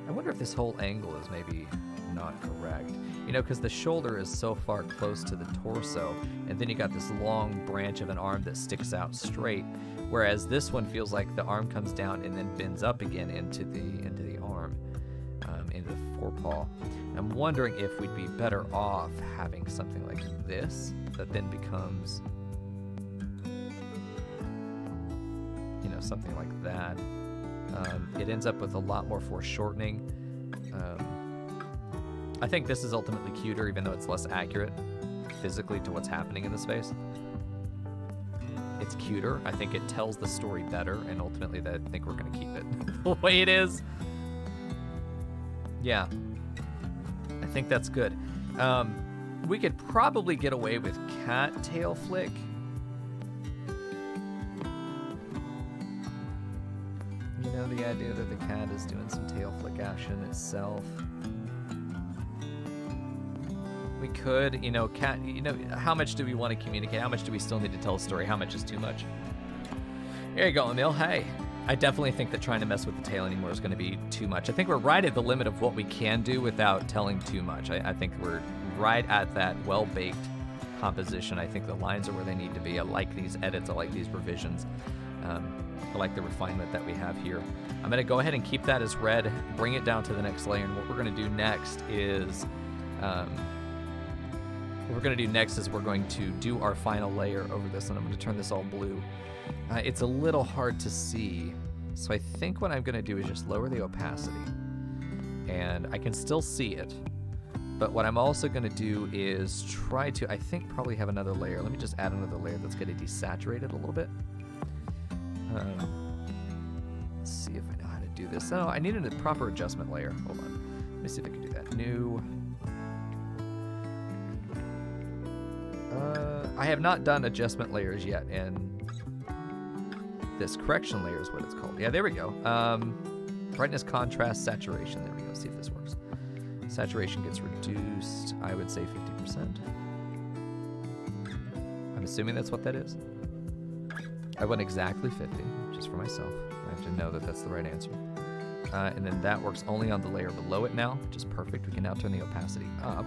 I wonder if this whole angle is maybe not correct. You know, because the shoulder is so far close to the torso, and then you got this long branch of an arm that sticks out straight, whereas this one feels like the arm comes down and then bends up again into the arm, into the forepaw. I'm wondering if we'd be better off having something like this that then becomes, you know, something like that. It ends up with a lot more foreshortening. I think this is ultimately cuter, even though it's less accurate physically to what's happening in the space. It's cuter. I think it tells the story better, and ultimately I think we're going to keep it the way it is. Yeah. I think that's good. We could probably get away with cat tail flick. You know, the idea that the cat is doing some tail flick action itself. We could, you know, cat, you know, how much do we want to communicate? How much do we still need to tell a story? How much is too much? There you go, Emil. Hey, I definitely think that trying to mess with the tail anymore is going to be too much. I think we're right at the limit of what we can do without telling too much. I think we're right at that well-baked composition. I think the lines are where they need to be. I like these edits. I like these revisions. I like the refinement that we have here. I'm going to go ahead and keep that as red, bring it down to the next layer, and what we're going to do next is... What we're going to do next is we're going to do our final layer over this, and I'm going to turn this all blue. It's a little hard to see, so I think what I'm going to do is just lower the opacity. And I can still see it, but what I'm also going to do is try to, I think, probably have another layer. Let me just add another layer that's going to desaturate it a little bit. Let's see if I know how to do this. Oh, I needed a proper adjustment layer. Hold on. Let me see if I can do that. New... I have not done adjustment layers yet, and this correction layer is what it's called. Yeah, there we go. Brightness, contrast, saturation. There we go. See if this works. Saturation gets reduced, I would say 50%. I'm assuming that's what that is. I went exactly 50, just for myself. I have to know that that's the right answer. And then that works only on the layer below it now, which is perfect. We can now turn the opacity up.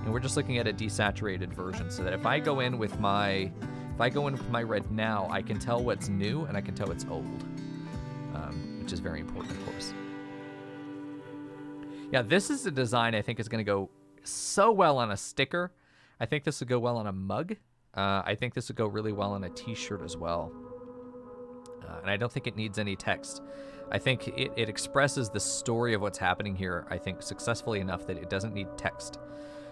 And we're just looking at a desaturated version, so that if I go in with my red now, I can tell what's new and I can tell what's old, which is very important, of course. Yeah, this is a design I think is going to go so well on a sticker. I think this would go well on a mug. I think this would go really well on a t-shirt as well. And I don't think it needs any text. I think it expresses the story of what's happening here, I think, successfully enough that it doesn't need text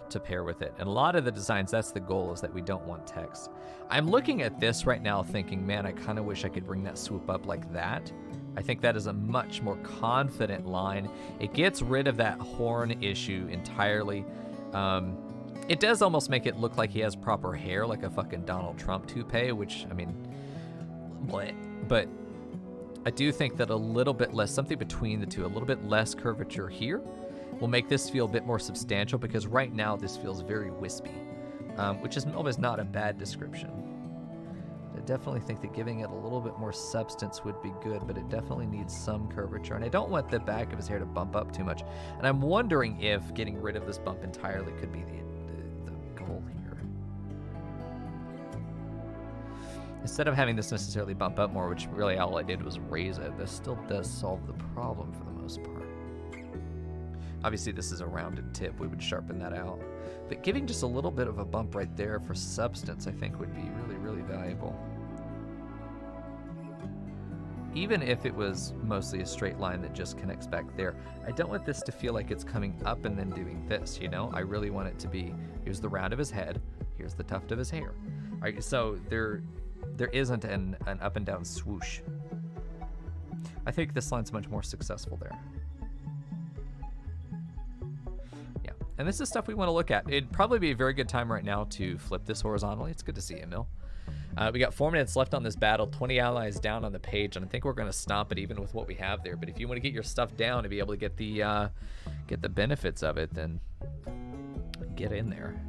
to pair with it. And a lot of the designs, that's the goal, is that we don't want text. I'm looking at this right now thinking, man, I kind of wish I could bring that swoop up like that. I think that is a much more confident line. It gets rid of that horn issue entirely. It does almost make it look like he has proper hair, like a fucking Donald Trump toupee, which, I mean, but I do think that a little bit less, something between the two, a little bit less curvature here will make this feel a bit more substantial, because right now this feels very wispy, which is almost not a bad description. I definitely think that giving it a little bit more substance would be good, but it definitely needs some curvature, and I don't want the back of his hair to bump up too much. And I'm wondering if getting rid of this bump entirely could be the goal here. Instead of having this necessarily bump up more, which really all I did was raise it, this still does solve the problem for the most part. Obviously, this is a rounded tip. We would sharpen that out. But giving just a little bit of a bump right there for substance, I think, would be really, really valuable. even if it was mostly a straight line that just connects back there, I don't want this to feel like it's coming up and then doing this, you know? I really want it to be, here's the round of his head, here's the tuft of his hair. All right, so there isn't an up and down swoosh. I think this line's much more successful there. Yeah, and this is stuff we want to look at. It'd probably be a very good time right now to flip this horizontally. It's good to see you, Mill. We got 4 minutes left on this battle, 20 allies down on the page, and I think we're going to stomp it even with what we have there. But if you want to get your stuff down to be able to get the benefits of it, then get in there.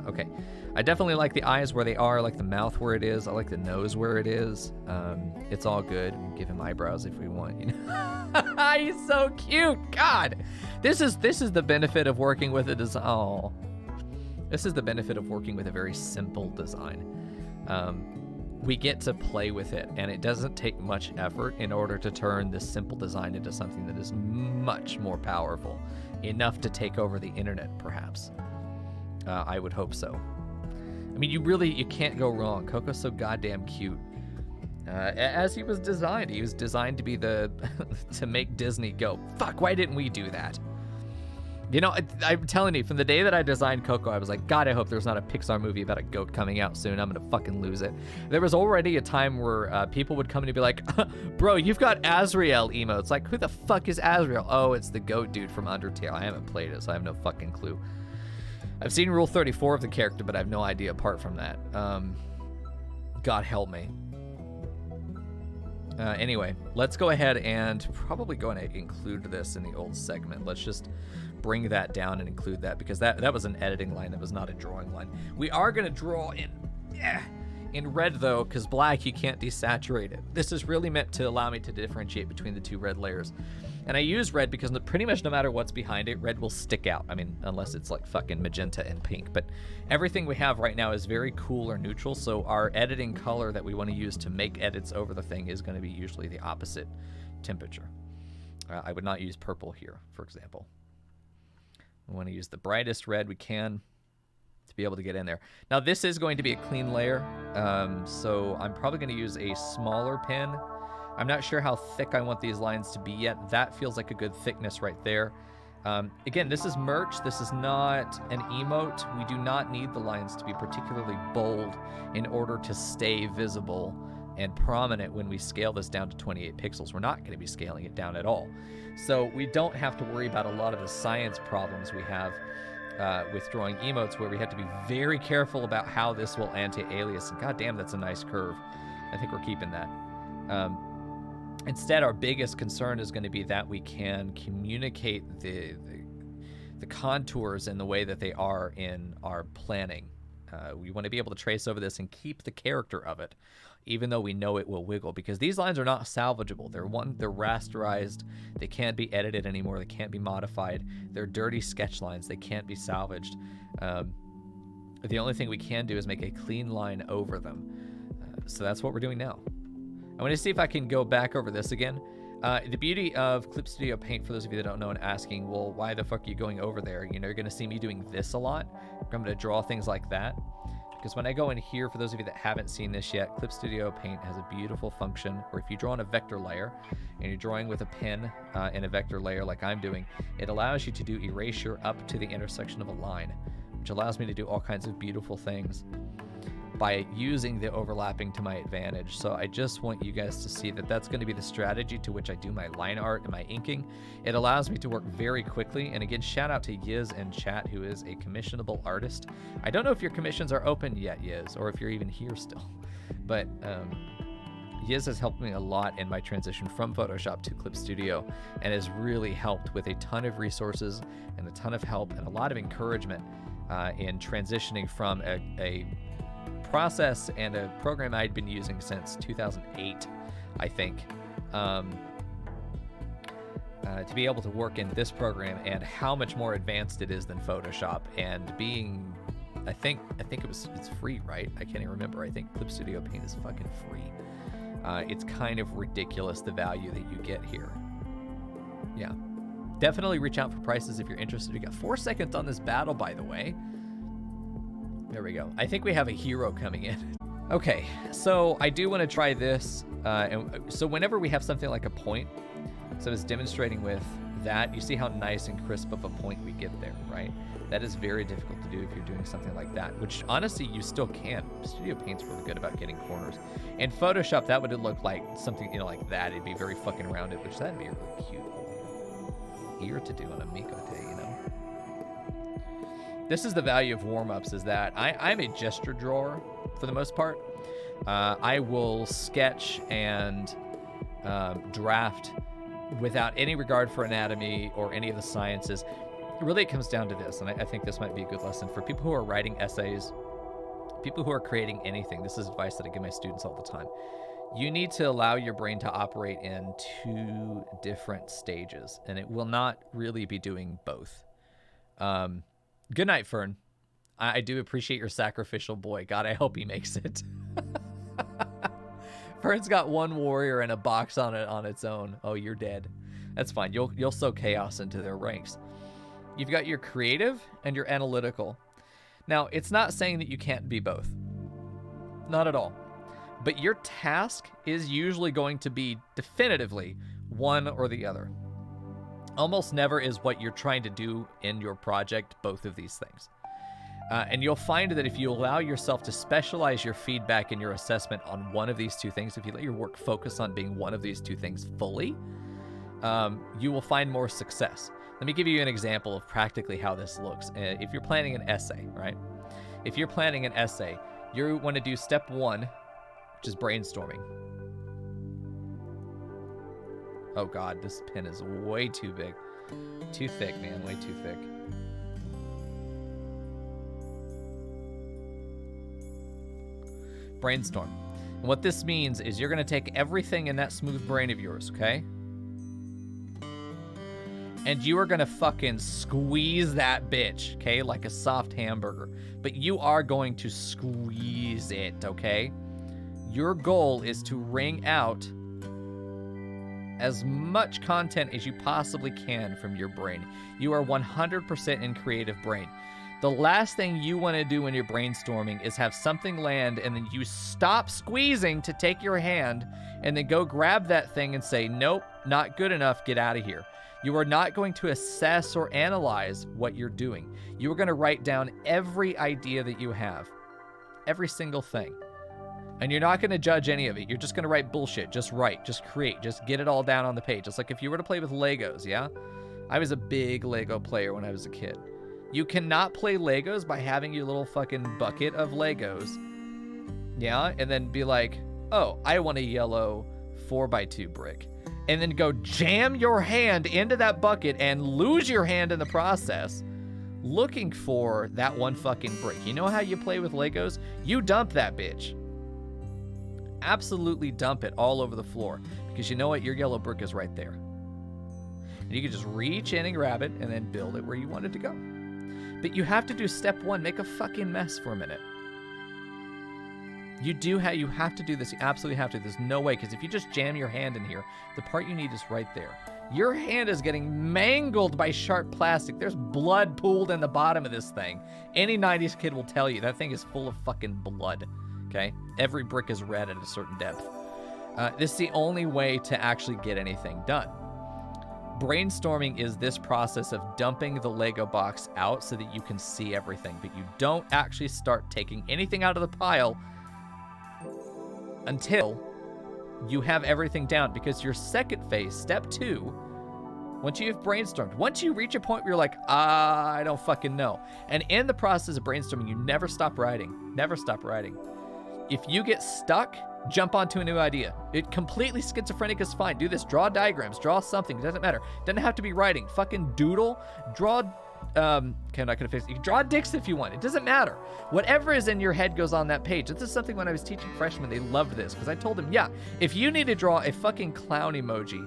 Okay, I definitely like the eyes where they are. I like the mouth where it is. I like the nose where it is. It's all good. Give him eyebrows if we want. You know, he's so cute. God, this is the benefit of working with a design. Oh, this is the benefit of working with a very simple design. We get to play with it, and it doesn't take much effort in order to turn this simple design into something that is much more powerful, enough to take over the internet, perhaps. I would hope so. I mean, you can't go wrong. Coco's so goddamn cute. As he was designed to be to make Disney go, fuck, why didn't we do that? You know, I'm telling you, from the day that I designed Coco, I was like, God, I hope there's not a Pixar movie about a goat coming out soon. I'm gonna fucking lose it. There was already a time where people would come in and be like, bro, you've got Azrael emotes. Like, who the fuck is Azrael? Oh, it's the goat dude from Undertale. I haven't played it, so I have no fucking clue. I've seen Rule 34 of the character, but I have no idea apart from that. God help me. Anyway, let's go ahead and probably going to include this in the old segment. Let's just bring that down and include that, because that was an editing line. That was not a drawing line. We are going to draw in red, though, because black, you can't desaturate it. This is really meant to allow me to differentiate between the two red layers. And I use red because pretty much no matter what's behind it, red will stick out. I mean, unless it's like fucking magenta and pink. But everything we have right now is very cool or neutral, so our editing color that we want to use to make edits over the thing is going to be usually the opposite temperature. I would not use purple here, for example. We want to use the brightest red we can to be able to get in there. Now, this is going to be a clean layer, so I'm probably going to use a smaller pen. I'm not sure how thick I want these lines to be yet. That feels like a good thickness right there. Again, this is merch. This is not an emote. We do not need the lines to be particularly bold in order to stay visible and prominent when we scale this down to 28 pixels. We're not going to be scaling it down at all. So we don't have to worry about a lot of the science problems we have with drawing emotes, where we have to be very careful about how this will anti-alias. And goddamn, that's a nice curve. I think we're keeping that. Instead, our biggest concern is going to be that we can communicate the contours in the way that they are in our planning. We want to be able to trace over this and keep the character of it, even though we know it will wiggle, because these lines are not salvageable. They're rasterized. They can't be edited anymore. They can't be modified. They're dirty sketch lines. They can't be salvaged. The only thing we can do is make a clean line over them. So that's what we're doing now. I want to see if I can go back over this again. The beauty of Clip Studio Paint, for those of you that don't know and asking, well, why the fuck are you going over there? You know, you're going to see me doing this a lot. I'm going to draw things like that. Because when I go in here, for those of you that haven't seen this yet, Clip Studio Paint has a beautiful function where if you draw on a vector layer and you're drawing with a pen in a vector layer like I'm doing, it allows you to do erasure up to the intersection of a line, which allows me to do all kinds of beautiful things by using the overlapping to my advantage. So I just want you guys to see that that's going to be the strategy to which I do my line art and my inking. It allows me to work very quickly. And again, shout out to Yiz in chat, who is a commissionable artist. I don't know if your commissions are open yet, Yiz, or if you're even here still, but Yiz has helped me a lot in my transition from Photoshop to Clip Studio, and has really helped with a ton of resources and a ton of help and a lot of encouragement in transitioning from a process and a program I'd been using since 2008, I think, to be able to work in this program, and how much more advanced it is than Photoshop, and being, I think it's free, right? I can't even remember. I think Clip Studio Paint is fucking free. It's kind of ridiculous the value that you get here. Yeah, definitely reach out for prices if you're interested. We got 4 seconds on this battle, by the way. There we go. I think we have a hero coming in. Okay, so I do want to try this. And so whenever we have something like a point, so it's demonstrating with that, you see how nice and crisp of a point we get there, right? That is very difficult to do if you're doing something like that, which honestly you still can. Studio Paint's really good about getting corners. In Photoshop, that would look like something, you know, like that. It'd be very fucking rounded, which that'd be a really cute ear to do on a Miko day, you know? This is the value of warm-ups, is that I'm a gesture drawer for the most part. I will sketch and draft without any regard for anatomy or any of the sciences. Really, it comes down to this, and I think this might be a good lesson for people who are writing essays, people who are creating anything. This is advice that I give my students all the time. You need to allow your brain to operate in 2 different stages, and it will not really be doing both. Good night, Fern. I do appreciate your sacrificial boy. God, I hope he makes it. Fern's got 1 warrior and a box on it on its own. Oh, you're dead. That's fine. You'll sow chaos into their ranks. You've got your creative and your analytical. Now, it's not saying that you can't be both. Not at all. But your task is usually going to be definitively one or the other. Almost never is what you're trying to do in your project both of these things. And you'll find that if you allow yourself to specialize your feedback and your assessment on one of these 2 things, if you let your work focus on being one of these 2 things fully, you will find more success. Let me give you an example of practically how this looks. If you're planning an essay, right? If you're planning an essay, you want to do step 1, which is brainstorming. Oh God, this pen is way too big. Too thick, man, way too thick. Brainstorm. And what this means is you're going to take everything in that smooth brain of yours, okay? And you are going to fucking squeeze that bitch, okay? Like a soft hamburger. But you are going to squeeze it, okay? Your goal is to wring out as much content as you possibly can from your brain. You are 100% in creative brain. The last thing you want to do when you're brainstorming is have something land and then you stop squeezing to take your hand and then go grab that thing and say, nope, not good enough, get out of here. You are not going to assess or analyze what you're doing. You are going to write down every idea that you have, every single thing. And you're not going to judge any of it. You're just going to write bullshit. Just write, just create, just get it all down on the page. It's like if you were to play with Legos, yeah? I was a big Lego player when I was a kid. You cannot play Legos by having your little fucking bucket of Legos, yeah? And then be like, oh, I want a yellow 4x2 brick. And then go jam your hand into that bucket and lose your hand in the process looking for that one fucking brick. You know how you play with Legos? You dump that bitch. Absolutely dump it all over the floor because you know what? Your yellow brick is right there. And you can just reach in and grab it and then build it where you want it to go. But you have to do step 1, make a fucking mess for a minute. You have to do this. You absolutely have to. There's no way, because if you just jam your hand in here, the part you need is right there. Your hand is getting mangled by sharp plastic. There's blood pooled in the bottom of this thing. Any 90s kid will tell you that thing is full of fucking blood, okay? Every brick is red at a certain depth. This is the only way to actually get anything done. Brainstorming is this process of dumping the Lego box out so that you can see everything, but you don't actually start taking anything out of the pile until you have everything down, because your second phase, step 2, once you've brainstormed, once you reach a point where you're like, I don't fucking know. And in the process of brainstorming, you never stop writing. Never stop writing. If you get stuck, jump onto a new idea. It completely schizophrenic is fine. Do this. Draw diagrams. Draw something. It doesn't matter. Doesn't have to be writing. Fucking doodle. Draw. Okay, I'm not gonna fix it. You can draw dicks if you want. It doesn't matter. Whatever is in your head goes on that page. This is something when I was teaching freshmen, they loved this because I told them, yeah, if you need to draw a fucking clown emoji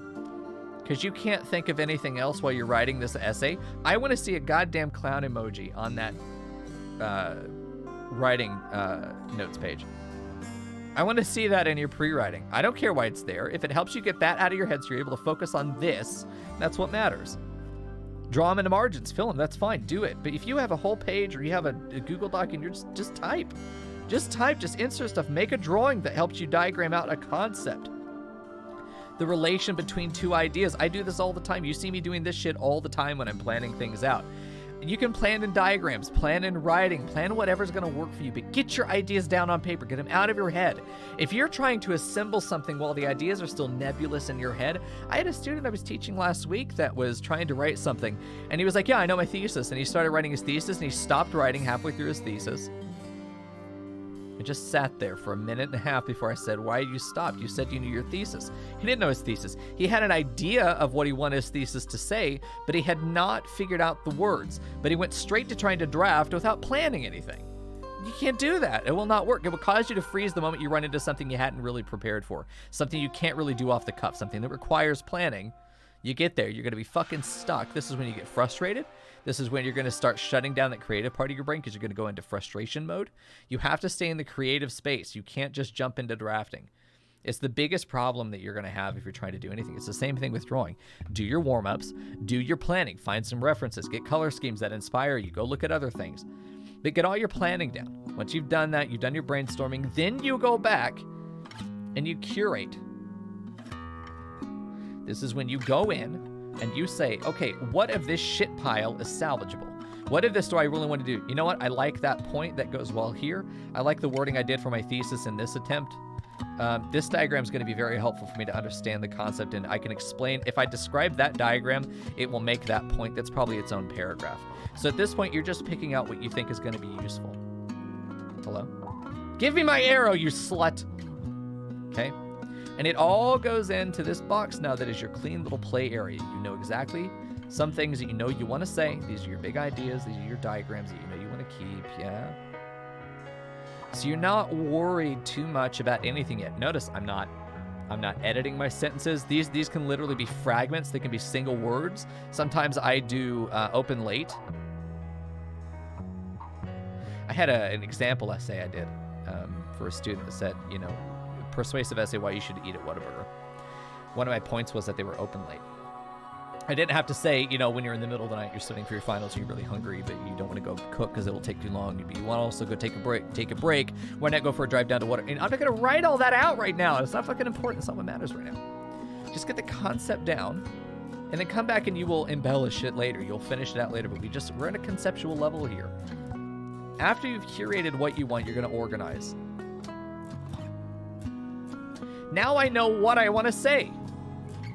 because you can't think of anything else while you're writing this essay, I want to see a goddamn clown emoji on that writing notes page. I want to see that in your pre-writing. I don't care why it's there. If it helps you get that out of your head so you're able to focus on this, that's what matters. Draw them into margins, fill them, that's fine, do it. But if you have a whole page or you have a Google Doc and you're just type. Just type, just insert stuff, make a drawing that helps you diagram out a concept. the relation between two ideas. I do this all the time. You see me doing this shit all the time when I'm planning things out. You can plan in diagrams, plan in writing, plan whatever's going to work for you, but get your ideas down on paper. Get them out of your head. If you're trying to assemble something while the ideas are still nebulous in your head, I had a student I was teaching last week that was trying to write something, and he was like, yeah, I know my thesis, and he started writing his thesis, and he stopped writing halfway through his thesis. I just sat there for a minute and a half before I said, why did you stop? You said you knew your thesis. He didn't know his thesis. He had an idea of what he wanted his thesis to say, but he had not figured out the words. But he went straight to trying to draft without planning anything. You can't do that. It will not work. It will cause you to freeze the moment you run into something you hadn't really prepared for, something you can't really do off the cuff, something that requires planning. You get there, you're going to be fucking stuck. This is when you get frustrated. This is when you're going to start shutting down that creative part of your brain because you're going to go into frustration mode. You have to stay in the creative space. You can't just jump into drafting. It's the biggest problem that you're going to have if you're trying to do anything. It's the same thing with drawing. Do your warm-ups, do your planning, find some references, get color schemes that inspire you, go look at other things. But get all your planning down. Once you've done that, you've done your brainstorming, then you go back and you curate. This is when you go in and you say, okay, what if this shit pile is salvageable? What if this do I really want to do? You know what? I like that point that goes well here. I like the wording I did for my thesis in this attempt. This diagram is going to be very helpful for me to understand the concept, and I can explain. If I describe that diagram, it will make that point. That's probably its own paragraph. So at this point, you're just picking out what you think is going to be useful. Hello? Give me my arrow, you slut! Okay? And it all goes into this box now that is your clean little play area. You know exactly some things that you know you want to say. These are your big ideas. These are your diagrams that you know you want to keep. Yeah. So you're not worried too much about anything yet. Notice I'm not editing my sentences. These can literally be fragments. They can be single words. Sometimes I do open late. I had an example essay I did for a student that said, you know, persuasive essay why you should eat at Whataburger. One of my points was that they were open late. I didn't have to say, you know, when you're in the middle of the night, you're studying for your finals, you're really hungry, but you don't want to go cook because it'll take too long. You want to also go take a break. Why not go for a drive down to water? And I'm not going to write all that out right now. It's not fucking important. It's not what matters right now. Just get the concept down and then come back and you will embellish it later. You'll finish it out later, but we're at a conceptual level here. After you've curated what you want, you're going to organize. Now I know what I want to say.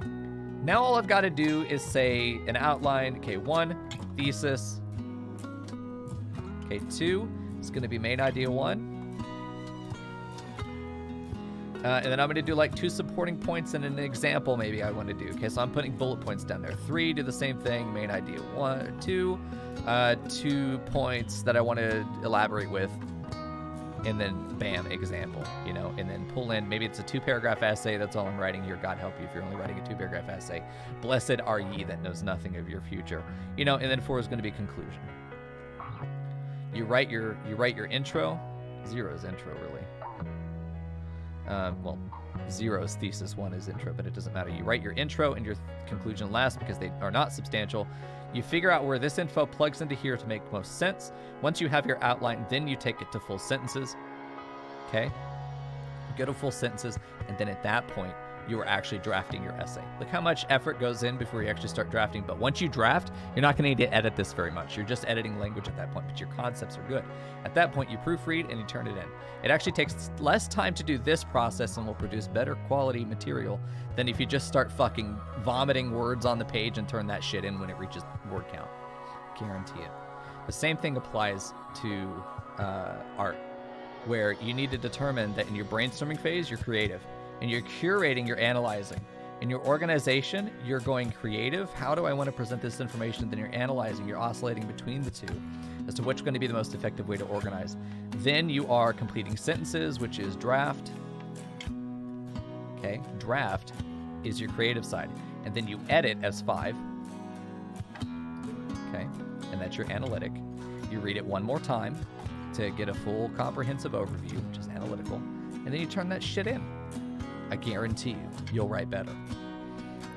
Now all I've got to do is say an outline. Okay, 1, thesis. Okay, 2 is going to be main idea 1. And then I'm going to do like 2 supporting points and an example maybe I want to do. Okay, so I'm putting bullet points down there. 3, do the same thing. Main idea 1, 2. 2 points that I want to elaborate with. And then, bam, example, you know, and then pull in, maybe it's a 2-paragraph essay. That's all I'm writing here. God help you if you're only writing a 2-paragraph essay. Blessed are ye that knows nothing of your future. You know, and then 4 is going to be conclusion. You write your intro. 0 is intro, really. Well, 0 is thesis, 1 is intro, but it doesn't matter. You write your intro and your conclusion last because they are not substantial. You figure out where this info plugs into here to make most sense. Once you have your outline, then you take it to full sentences. Okay? You go to full sentences, and then at that point, you are actually drafting your essay. Look how much effort goes in before you actually start drafting. But once you draft, you're not going to need to edit this very much. You're just editing language at that point, but your concepts are good. At that point, you proofread and you turn it in. It actually takes less time to do this process and will produce better quality material than if you just start fucking vomiting words on the page and turn that shit in when it reaches word count. Guarantee it. The same thing applies to art, where you need to determine that in your brainstorming phase, you're creative. And you're curating, you're analyzing. In your organization, you're going creative. How do I want to present this information? Then you're analyzing, you're oscillating between the two as to which is going to be the most effective way to organize. Then you are completing sentences, which is draft. Okay, draft is your creative side. And then you edit as 5. Okay, and that's your analytic. You read it one more time to get a full comprehensive overview, which is analytical. And then you turn that shit in. I guarantee you, you'll write better.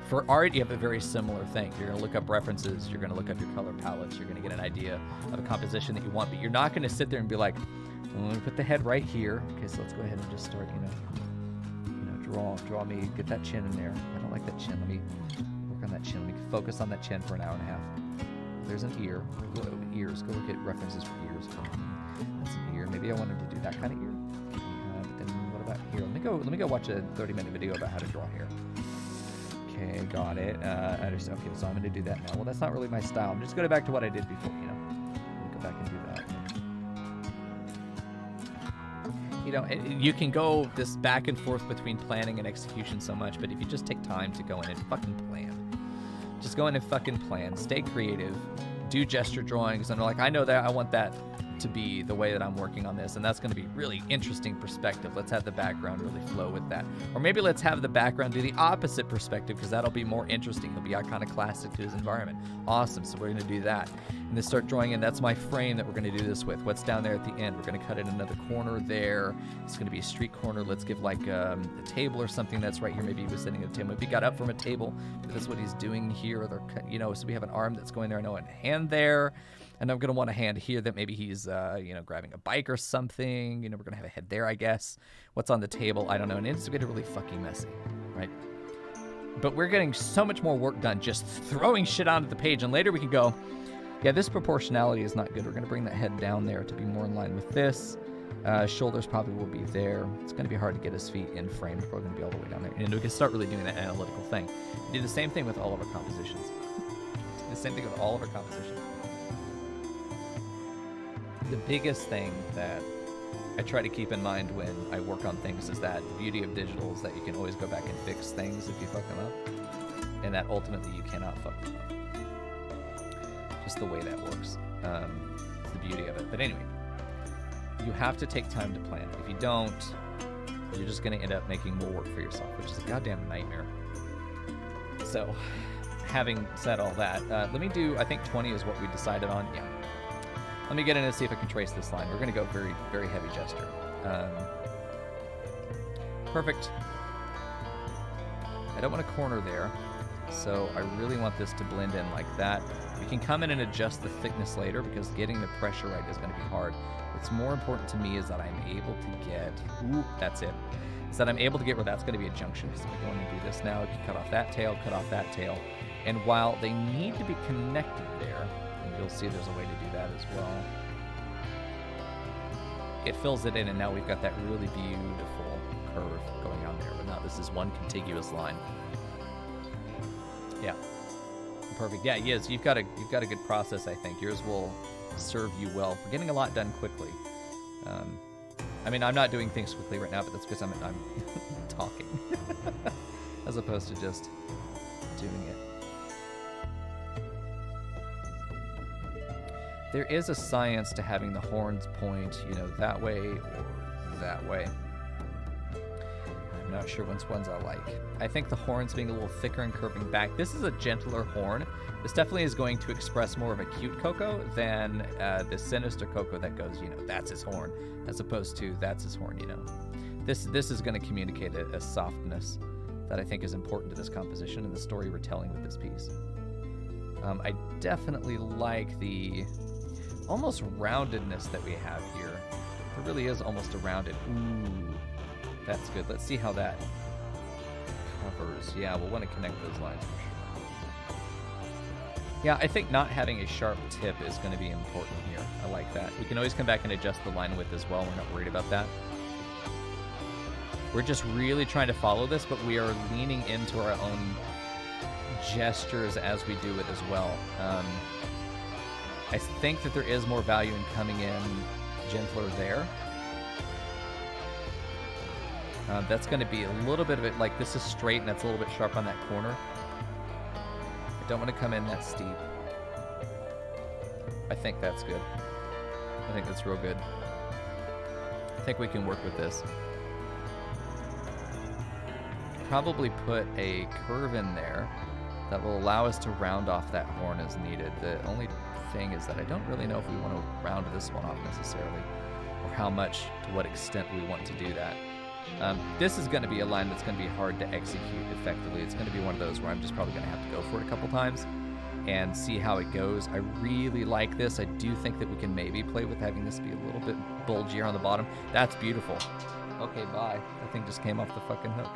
For art, you have a very similar thing. You're going to look up references. You're going to look up your color palettes. You're going to get an idea of a composition that you want. But you're not going to sit there and be like, well, let me put the head right here. Okay, so let's go ahead and just start, Draw me. Get that chin in there. I don't like that chin. Let me work on that chin. Let me focus on that chin for an hour and a half. There's an ear. Ears. Go look at references for ears. That's an ear. Maybe I wanted to do that kind of ear. But then what about here? Let me go watch a 30-minute video about how to draw hair. Okay, got it. Okay, so I'm going to do that now. Well, that's not really my style. I'm just going back to what I did before, you know. Let me go back and do that. You know, you can go this back and forth between planning and execution so much, but if you just take time to go in and fucking plan. Just go in and fucking plan. Stay creative. Do gesture drawings. And like, I know that I want that to be the way that I'm working on this, and that's going to be really interesting perspective. Let's have the background really flow with that. Or maybe let's have the background do the opposite perspective, because that'll be more interesting. It'll be iconoclastic to his environment. Awesome. So we're going to do that. And then start drawing in. That's my frame that we're going to do this with. What's down there at the end? We're going to cut in another corner there. It's going to be a street corner. Let's give like a table or something that's right here. Maybe he was sitting at a table. Maybe he got up from a table. That's what he's doing here. Or you know, so we have an arm that's going there. I know a hand there. And I'm going to want a hand here that maybe he's, you know, grabbing a bike or something. You know, we're going to have a head there, I guess. What's on the table? I don't know. And it's going to get really fucking messy, right? But we're getting so much more work done just throwing shit onto the page. And later we can go, yeah, this proportionality is not good. We're going to bring that head down there to be more in line with this. Shoulders probably will be there. It's going to be hard to get his feet in frame. It's probably going to be all the way down there. And we can start really doing that analytical thing. We do the same thing with all of our compositions. The same thing with all of our compositions. The biggest thing that I try to keep in mind when I work on things is that the beauty of digital is that you can always go back and fix things if you fuck them up, and that ultimately you cannot fuck them up. Just the way that works. It's the beauty of it. But anyway, you have to take time to plan. If you don't, you're just going to end up making more work for yourself, which is a goddamn nightmare. So, having said all that, let me do, I think 20 is what we decided on. Yeah. Let me get in and see if I can trace this line. We're going to go very, very heavy gesture. Perfect. I don't want a corner there, so I really want this to blend in like that. We can come in and adjust the thickness later, because getting the pressure right is going to be hard. What's more important to me is that I'm able to get, that's it, is that I'm able to get where that's going to be a junction. So we're going to do this now. You can cut off that tail, and while they need to be connected there, you'll see there's a way to do that as well. It fills it in, and now we've got that really beautiful curve going on there. But now this is one contiguous line. Yeah, perfect. Yeah, yes, you've got a good process. I think yours will serve you well for getting a lot done quickly. I mean, I'm not doing things quickly right now, but that's because I'm talking as opposed to just doing it. There is a science to having the horns point, you know, that way or that way. I'm not sure which ones I like. I think the horns being a little thicker and curving back. This is a gentler horn. This definitely is going to express more of a cute Coco than the sinister Coco that goes, you know, that's his horn, as opposed to that's his horn, you know. This is going to communicate a softness that I think is important to this composition and the story we're telling with this piece. I definitely like the almost roundedness that we have here. It really is almost a rounded. Ooh, that's good. Let's see how that covers. Yeah, we'll want to connect those lines for sure. Yeah, I think not having a sharp tip is going to be important here. I like that. We can always come back and adjust the line width as well. We're not worried about that. We're just really trying to follow this, but we are leaning into our own gestures as we do it as well. I think that there is more value in coming in gentler there. That's going to be a little bit of it, like this is straight and that's a little bit sharp on that corner. I don't want to come in that steep. I think that's good. I think that's real good. I think we can work with this. Probably put a curve in there that will allow us to round off that horn as needed. The only thing is that I don't really know if we want to round this one off necessarily, or how much, to what extent we want to do that. This is going to be a line that's going to be hard to execute effectively. It's going to be one of those where I'm just probably going to have to go for it a couple times and see how it goes. I really like this. I do think that we can maybe play with having this be a little bit bulgier on the bottom. That's beautiful. Okay, bye. That thing just came off the fucking hook.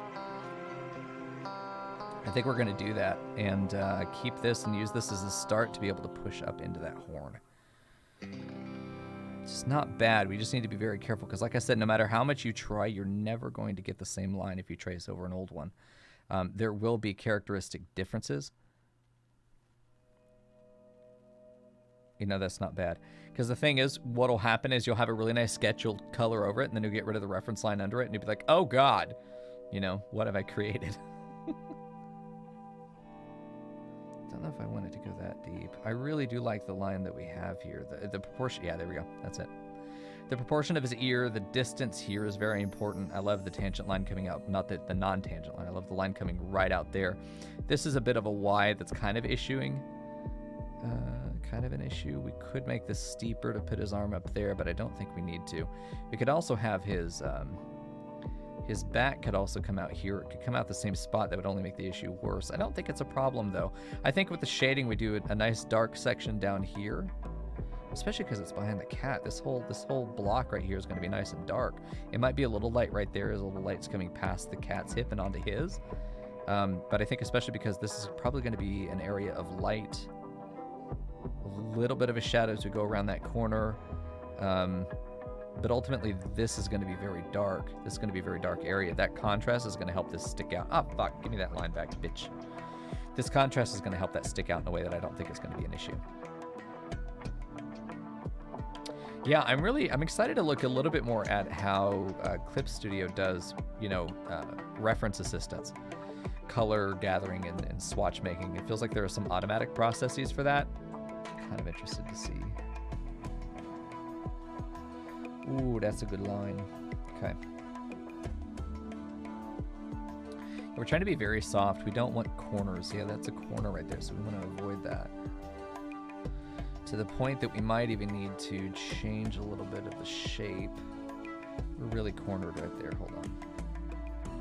I think we're going to do that and keep this and use this as a start to be able to push up into that horn. It's not bad. We just need to be very careful because, like I said, no matter how much you try, you're never going to get the same line if you trace over an old one. There will be characteristic differences. You know, that's not bad. Because the thing is, what will happen is you'll have a really nice sketch, you'll color over it, and then you'll get rid of the reference line under it, and you'll be like, oh, God, you know, what have I created? Don't know if I wanted to go that deep. I really do like the line that we have here. The proportion, yeah, there we go. That's it. The proportion of his ear, the distance here is very important. I love the tangent line coming out, not the non-tangent line. I love the line coming right out there. This is a bit of a Y that's kind of issuing. Kind of an issue. We could make this steeper to put his arm up there, but I don't think we need to. We could also have his back could also come out here. It could come out the same spot. That would only make the issue worse. I don't think it's a problem, though. I think with the shading, we do a nice dark section down here, especially because it's behind the cat. This whole block right here is going to be nice and dark. It might be a little light right there as a little light's coming past the cat's hip and onto his. But I think especially because this is probably going to be an area of light, a little bit of a shadow as we go around that corner. But ultimately, this is going to be very dark. This is going to be a very dark area. That contrast is going to help this stick out. Oh, fuck. Give me that line back, bitch. This contrast is going to help that stick out in a way that I don't think is going to be an issue. Yeah, I'm excited to look a little bit more at how Clip Studio does, you know, reference assistance, color gathering, and swatch making. It feels like there are some automatic processes for that. Kind of interested to see. Ooh, that's a good line. Okay. We're trying to be very soft. We don't want corners. Yeah, that's a corner right there, so we want to avoid that. To the point that we might even need to change a little bit of the shape. We're really cornered right there. Hold on.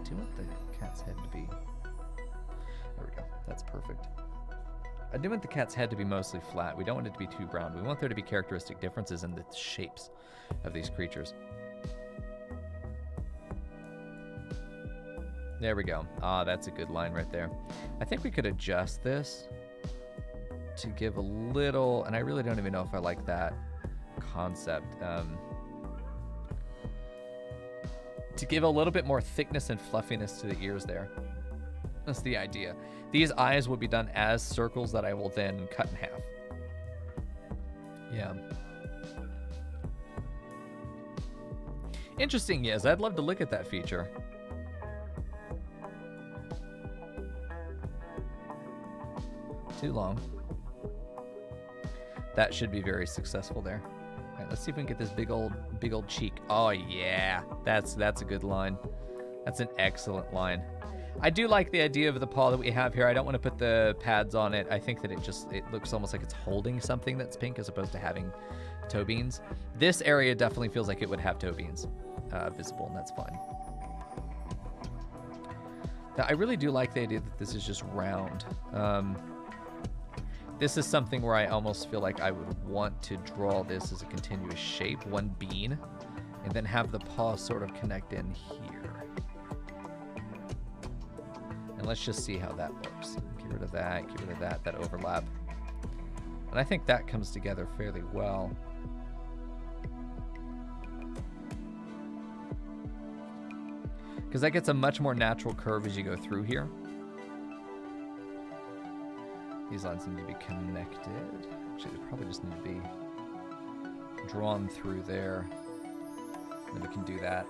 Do you want the cat's head to be... There we go. That's perfect. I do want the cat's head to be mostly flat. We don't want it to be too brown. We want there to be characteristic differences in the shapes of these creatures. There we go. Ah, that's a good line right there. I think we could adjust this to give a little, and I really don't even know if I like that concept, to give a little bit more thickness and fluffiness to the ears there. That's the idea. These eyes will be done as circles that I will then cut in half. Yeah. Interesting, yes. I'd love to look at that feature. Too long. That should be very successful there. All right, let's see if we can get this big old cheek. Oh yeah, that's a good line. That's an excellent line. I do like the idea of the paw that we have here. I don't want to put the pads on it. I think that it looks almost like it's holding something that's pink as opposed to having toe beans. This area definitely feels like it would have toe beans visible, and that's fine. Now, I really do like the idea that this is just round. This is something where I almost feel like I would want to draw this as a continuous shape, one bean, and then have the paw sort of connect in here. And let's just see how that works. Get rid of that overlap. And I think that comes together fairly well. Because that gets a much more natural curve as you go through here. These lines need to be connected. Actually, they probably just need to be drawn through there. And then we can do that.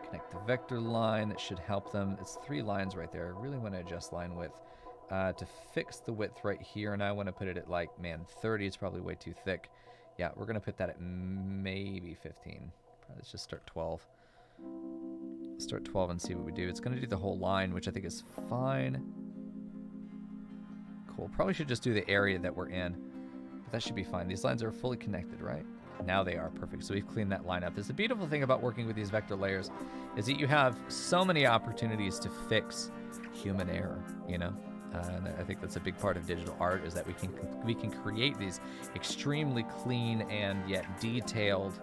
Connect the vector line. That should help them. It's 3 lines right there. I really want to adjust line width. To fix the width right here, and I want to put it at like, man, 30 is probably way too thick. Yeah, we're going to put that at maybe 15. Let's just start 12. Start 12 and see what we do. It's going to do the whole line, which I think is fine. Cool. Probably should just do the area that we're in. But that should be fine. These lines are fully connected, right? Now they are perfect. So we've cleaned that line up. There's the beautiful thing about working with these vector layers is that you have so many opportunities to fix human error, you know? And I think that's a big part of digital art is that we can create these extremely clean and yet detailed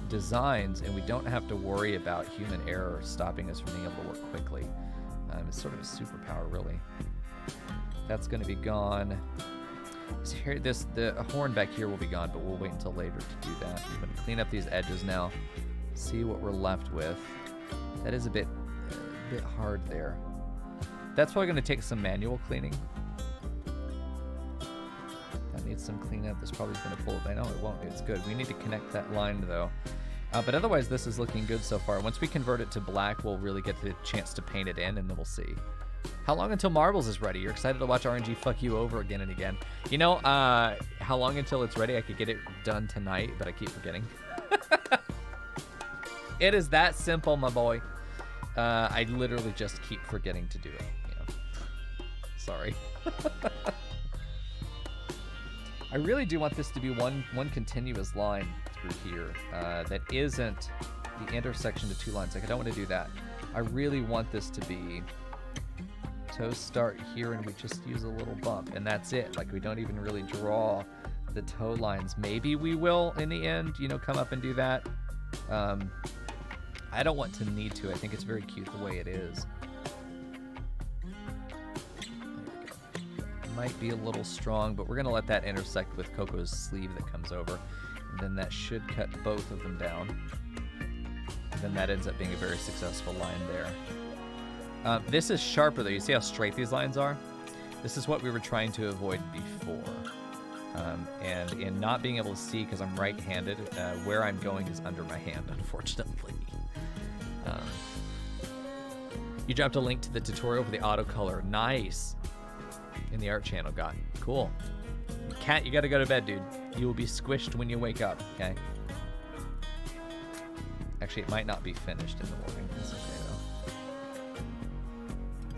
designs, and we don't have to worry about human error stopping us from being able to work quickly. It's sort of a superpower, really. That's going to be gone. The horn back here will be gone, but we'll wait until later to do that. I'm going to clean up these edges now, see what we're left with. That is a bit hard there. That's probably going to take some manual cleaning. That needs some cleanup. This probably is going to pull it. I know it won't. It's good. We need to connect that line, though. But otherwise, this is looking good so far. Once we convert it to black, we'll really get the chance to paint it in, and then we'll see. How long until Marbles is ready? You're excited to watch RNG fuck you over again and again. You know, how long until it's ready? I could get it done tonight, but I keep forgetting. It is that simple, my boy. I literally just keep forgetting to do it. Yeah. Sorry. I really do want this to be one continuous line through here that isn't the intersection of two lines. Like, I don't want to do that. I really want this to be toes start here and we just use a little bump, and that's it. Like, we don't even really draw the toe lines. Maybe we will in the end, you know, come up and do that. I don't want to need to. I think it's very cute the way it is. Might be a little strong, but we're going to let that intersect with Coco's sleeve that comes over. And then that should cut both of them down. And then that ends up being a very successful line there. This is sharper, though. You see how straight these lines are? This is what we were trying to avoid before. And in not being able to see, because I'm right-handed, where I'm going is under my hand, unfortunately. You dropped a link to the tutorial for the auto color. Nice. In the art channel, God. Cool. You gotta go to bed, dude. You will be squished when you wake up, okay? Actually, it might not be finished in the morning. That's okay,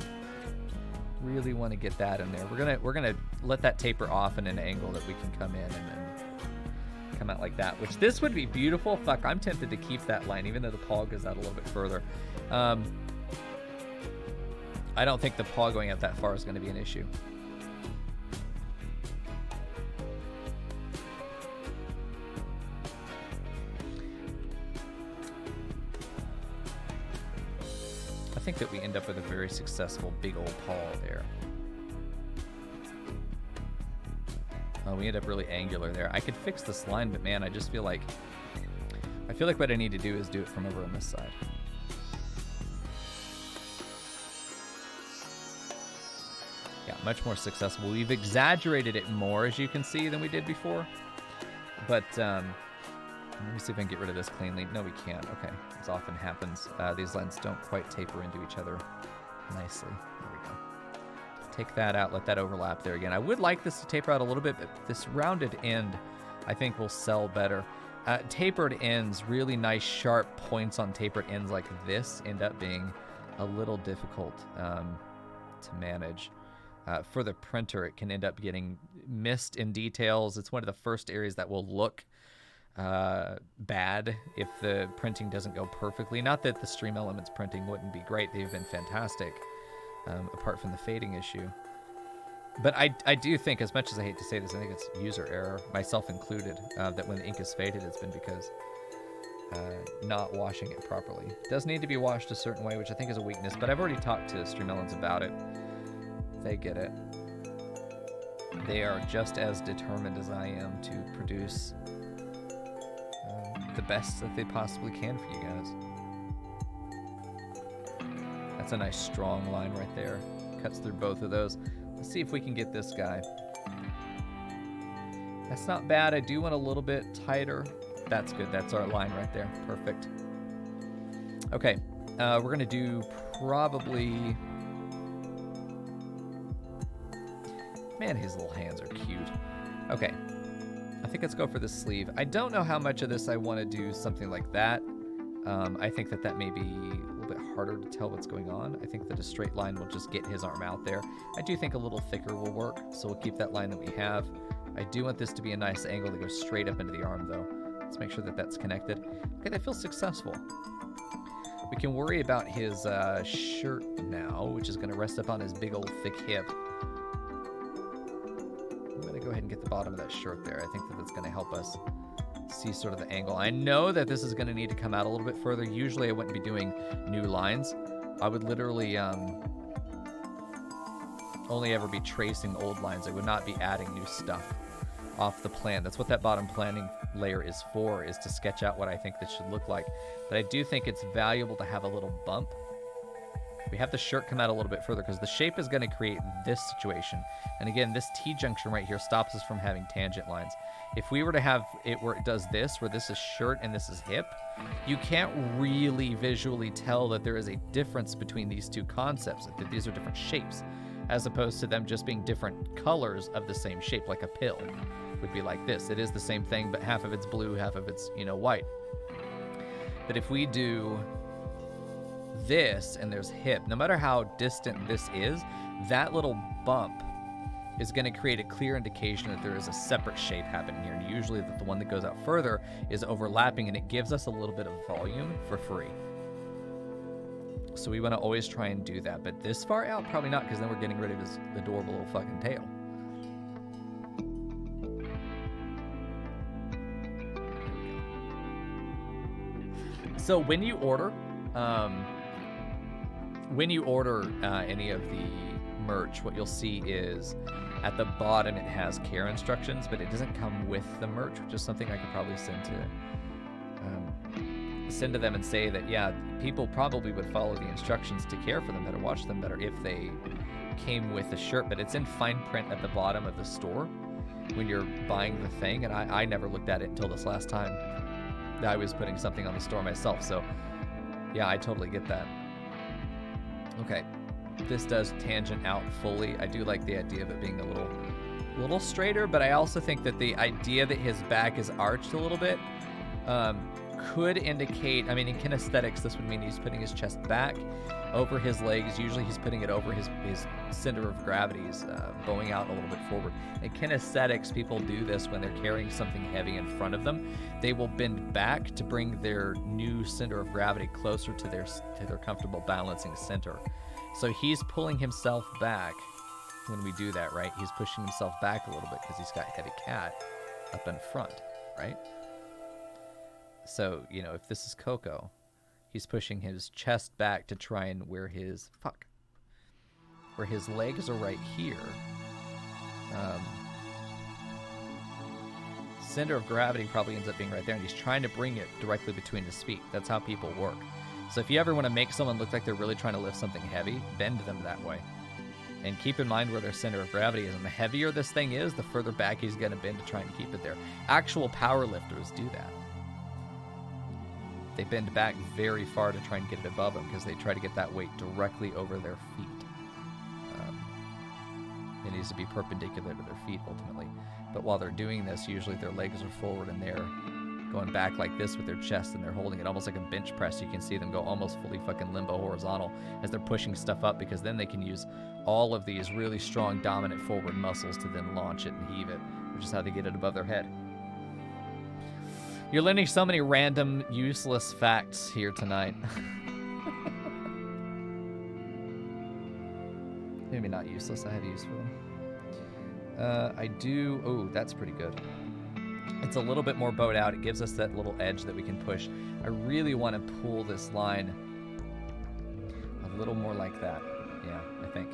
though. Really want to get that in there. We're gonna let that taper off in an angle that we can come in and then come out like that, which this would be beautiful. Fuck, I'm tempted to keep that line, even though the paw goes out a little bit further. I don't think the paw going out that far is going to be an issue. I think that we end up with a very successful big old paw there. We end up really angular there. I could fix this line, but man, I feel like what I need to do is do it from over on this side. Yeah, much more successful. We've exaggerated it more, as you can see, than we did before. But let me see if I can get rid of this cleanly. No, we can't. Okay, as often happens, these lines don't quite taper into each other nicely. There we go. Take that out, let that overlap there again. I would like this to taper out a little bit, but this rounded end, I think, will sell better. Tapered ends, really nice sharp points on tapered ends like this, end up being a little difficult to manage. For the printer, it can end up getting missed in details. It's one of the first areas that will look bad if the printing doesn't go perfectly. Not that the Stream Elements printing wouldn't be great. They've been fantastic, apart from the fading issue. But I do think, as much as I hate to say this, I think it's user error, myself included, that when the ink is faded, it's been because not washing it properly. It does need to be washed a certain way, which I think is a weakness, but I've already talked to Stream Elements about it. They get it. They are just as determined as I am to produce the best that they possibly can for you guys. That's a nice strong line right there. Cuts through both of those. Let's see if we can get this guy. That's not bad. I do want a little bit tighter. That's good. That's our line right there. Perfect. Okay. We're going to do probably... Man, his little hands are cute. Okay. I think let's go for the sleeve. I don't know how much of this I want to do something like that. I think that may be a little bit harder to tell what's going on. I think that a straight line will just get his arm out there. I do think a little thicker will work, so we'll keep that line that we have. I do want this to be a nice angle that goes straight up into the arm, though. Let's make sure that that's connected. Okay, that feels successful. We can worry about his shirt now, which is going to rest up on his big old thick hip. I'm going to go ahead and get the bottom of that shirt there. I think that that's going to help us see sort of the angle. I know that this is going to need to come out a little bit further. Usually I wouldn't be doing new lines. I would literally only ever be tracing old lines. I would not be adding new stuff off the plan. That's what that bottom planning layer is for, is to sketch out what I think this should look like. But I do think it's valuable to have a little bump. We have the shirt come out a little bit further because the shape is going to create this situation. And again, this T-junction right here stops us from having tangent lines. If we were to have it where it does this, where this is shirt and this is hip, you can't really visually tell that there is a difference between these two concepts, that these are different shapes, as opposed to them just being different colors of the same shape, like a pill would be like this. It is the same thing, but half of it's blue, half of it's, you know, white. But if we do this and there's hip, no matter how distant this is, that little bump is going to create a clear indication that there is a separate shape happening here. And usually that the one that goes out further is overlapping, and it gives us a little bit of volume for free. So we want to always try and do that. But this far out, probably not, because then we're getting rid of his adorable little fucking tail. So when you order any of the merch, what you'll see is at the bottom it has care instructions, but it doesn't come with the merch, which is something I could probably send to them and say that, yeah, people probably would follow the instructions to care for them better, watch them better if they came with the shirt. But it's in fine print at the bottom of the store when you're buying the thing, and I never looked at it until this last time that I was putting something on the store myself. So yeah, I totally get that. Okay, this does tangent out fully. I do like the idea of it being a little straighter, but I also think that the idea that his back is arched a little bit could indicate, I mean, in kinesthetics, this would mean he's putting his chest back over his legs. Usually he's putting it over his center of gravity, bowing out a little bit forward. In kinesthetics, people do this when they're carrying something heavy in front of them. They will bend back to bring their new center of gravity closer to their comfortable balancing center. So he's pulling himself back when we do that, right? He's pushing himself back a little bit because he's got heavy cat up in front, right? So, you know, if this is Coco, he's pushing his chest back to try and where his legs are right here. Center of gravity probably ends up being right there, and he's trying to bring it directly between his feet. That's how people work. So if you ever want to make someone look like they're really trying to lift something heavy, bend them that way. And keep in mind where their center of gravity is. And the heavier this thing is, the further back he's going to bend to try and keep it there. Actual power lifters do that. They bend back very far to try and get it above them because they try to get that weight directly over their feet. It needs to be perpendicular to their feet ultimately. But while they're doing this, usually their legs are forward and they're going back like this with their chest, and they're holding it almost like a bench press. You can see them go almost fully fucking limbo horizontal as they're pushing stuff up, because then they can use all of these really strong dominant forward muscles to then launch it and heave it, which is how they get it above their head. You're learning so many random, useless facts here tonight. Maybe not useless, I have use for them. I do, oh, that's pretty good. It's a little bit more bowed out. It gives us that little edge that we can push. I really want to pull this line a little more like that. Yeah, I think.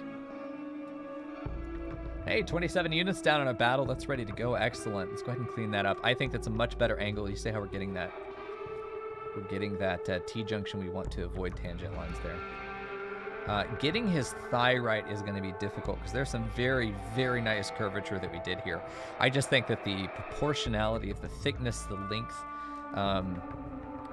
Hey, 27 units down in a battle. That's ready to go. Excellent. Let's go ahead and clean that up. I think that's a much better angle. You see how we're getting that? We're getting that T-junction. We want to avoid tangent lines there. Getting his thigh right is going to be difficult because there's some very, very nice curvature that we did here. I just think that the proportionality of the thickness, the length,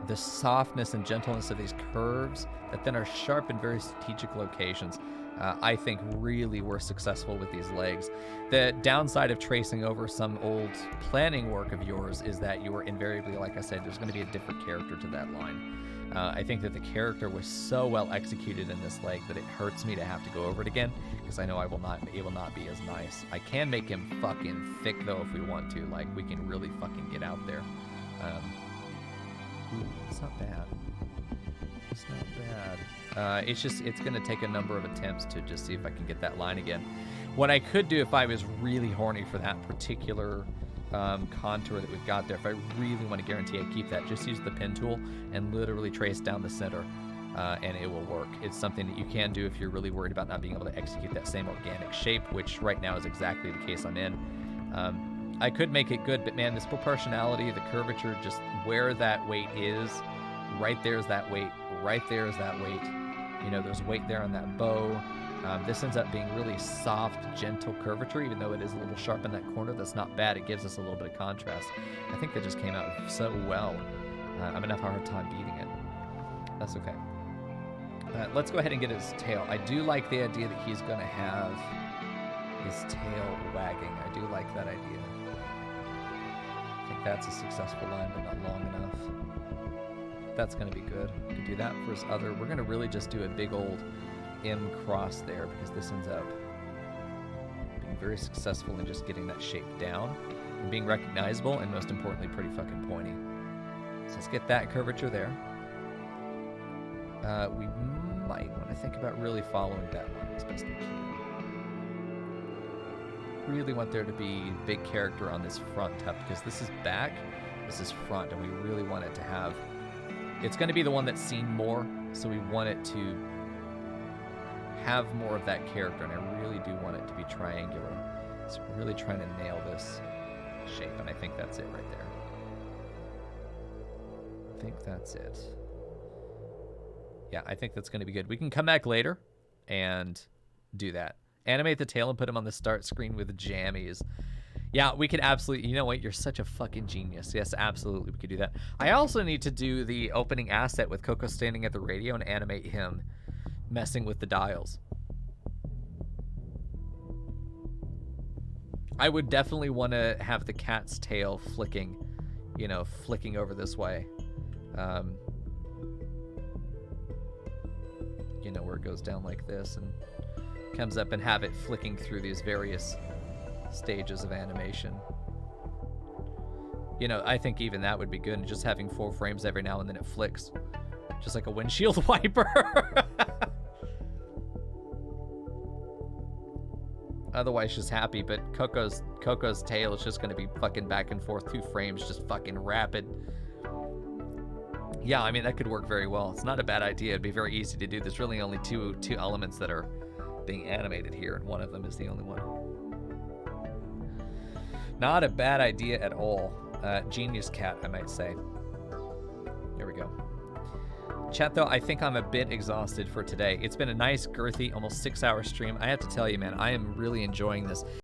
the softness and gentleness of these curves that then are sharp in very strategic locations, I think really were successful with these legs. The downside of tracing over some old planning work of yours is that you are invariably, like I said, there's going to be a different character to that line. I think that the character was so well executed in this leg that it hurts me to have to go over it again, because I know it will not be as nice. I can make him fucking thick though if we want to. Like, we can really fucking get out there. Ooh, it's not bad. It's not bad. It's gonna take a number of attempts to just see if I can get that line again. What I could do if I was really horny for that particular contour that we've got there, if I really want to guarantee I keep that, just use the pen tool and literally trace down the center, and it will work. It's something that you can do if you're really worried about not being able to execute that same organic shape, which right now is exactly the case I'm in. I could make it good, but man, this proportionality, the curvature, just where that weight is, right there's that weight, right there is that weight. You know, there's weight there on that bow. This ends up being really soft, gentle curvature, even though it is a little sharp in that corner. That's not bad. It gives us a little bit of contrast. I think that just came out so well. I'm going to have a hard time beating it. That's okay. Let's go ahead and get his tail. I do like the idea that he's going to have his tail wagging. I do like that idea. I think that's a successful line, but not long enough. That's going to be good. We can do that for his other. We're going to really just do a big old M cross there, because this ends up being very successful in just getting that shape down and being recognizable, and most importantly, pretty fucking pointy. So let's get that curvature there. We might want to think about really following that line as best we can. Really want there to be big character on this front tuft, because this is back, this is front, and we really want it to have, it's going to be the one that's seen more, so we want it to have more of that character, and I really do want it to be triangular. So we're really trying to nail this shape, and I think that's it right there. I think that's it. Yeah, I think that's going to be good. We can come back later and do that. Animate the tail and put him on the start screen with jammies. Yeah, we could absolutely, you know what, you're such a fucking genius. Yes, absolutely, we could do that. I also need to do the opening asset with Coco standing at the radio and animate him messing with the dials. I would definitely want to have the cat's tail flicking, you know, flicking over this way. You know, where it goes down like this and comes up, and have it flicking through these various stages of animation. You know, I think even that would be good, and just having 4 frames every now and then it flicks. Just like a windshield wiper. Otherwise, she's happy, but Coco's tail is just going to be fucking back and forth, 2 frames, just fucking rapid. Yeah, I mean, that could work very well. It's not a bad idea. It'd be very easy to do. There's really only two elements that are being animated here, and one of them is the only one. Not a bad idea at all. Genius cat, I might say. Here we go. Chat, though, I think I'm a bit exhausted for today. It's been a nice, girthy, almost 6-hour stream. I have to tell you, man, I am really enjoying this.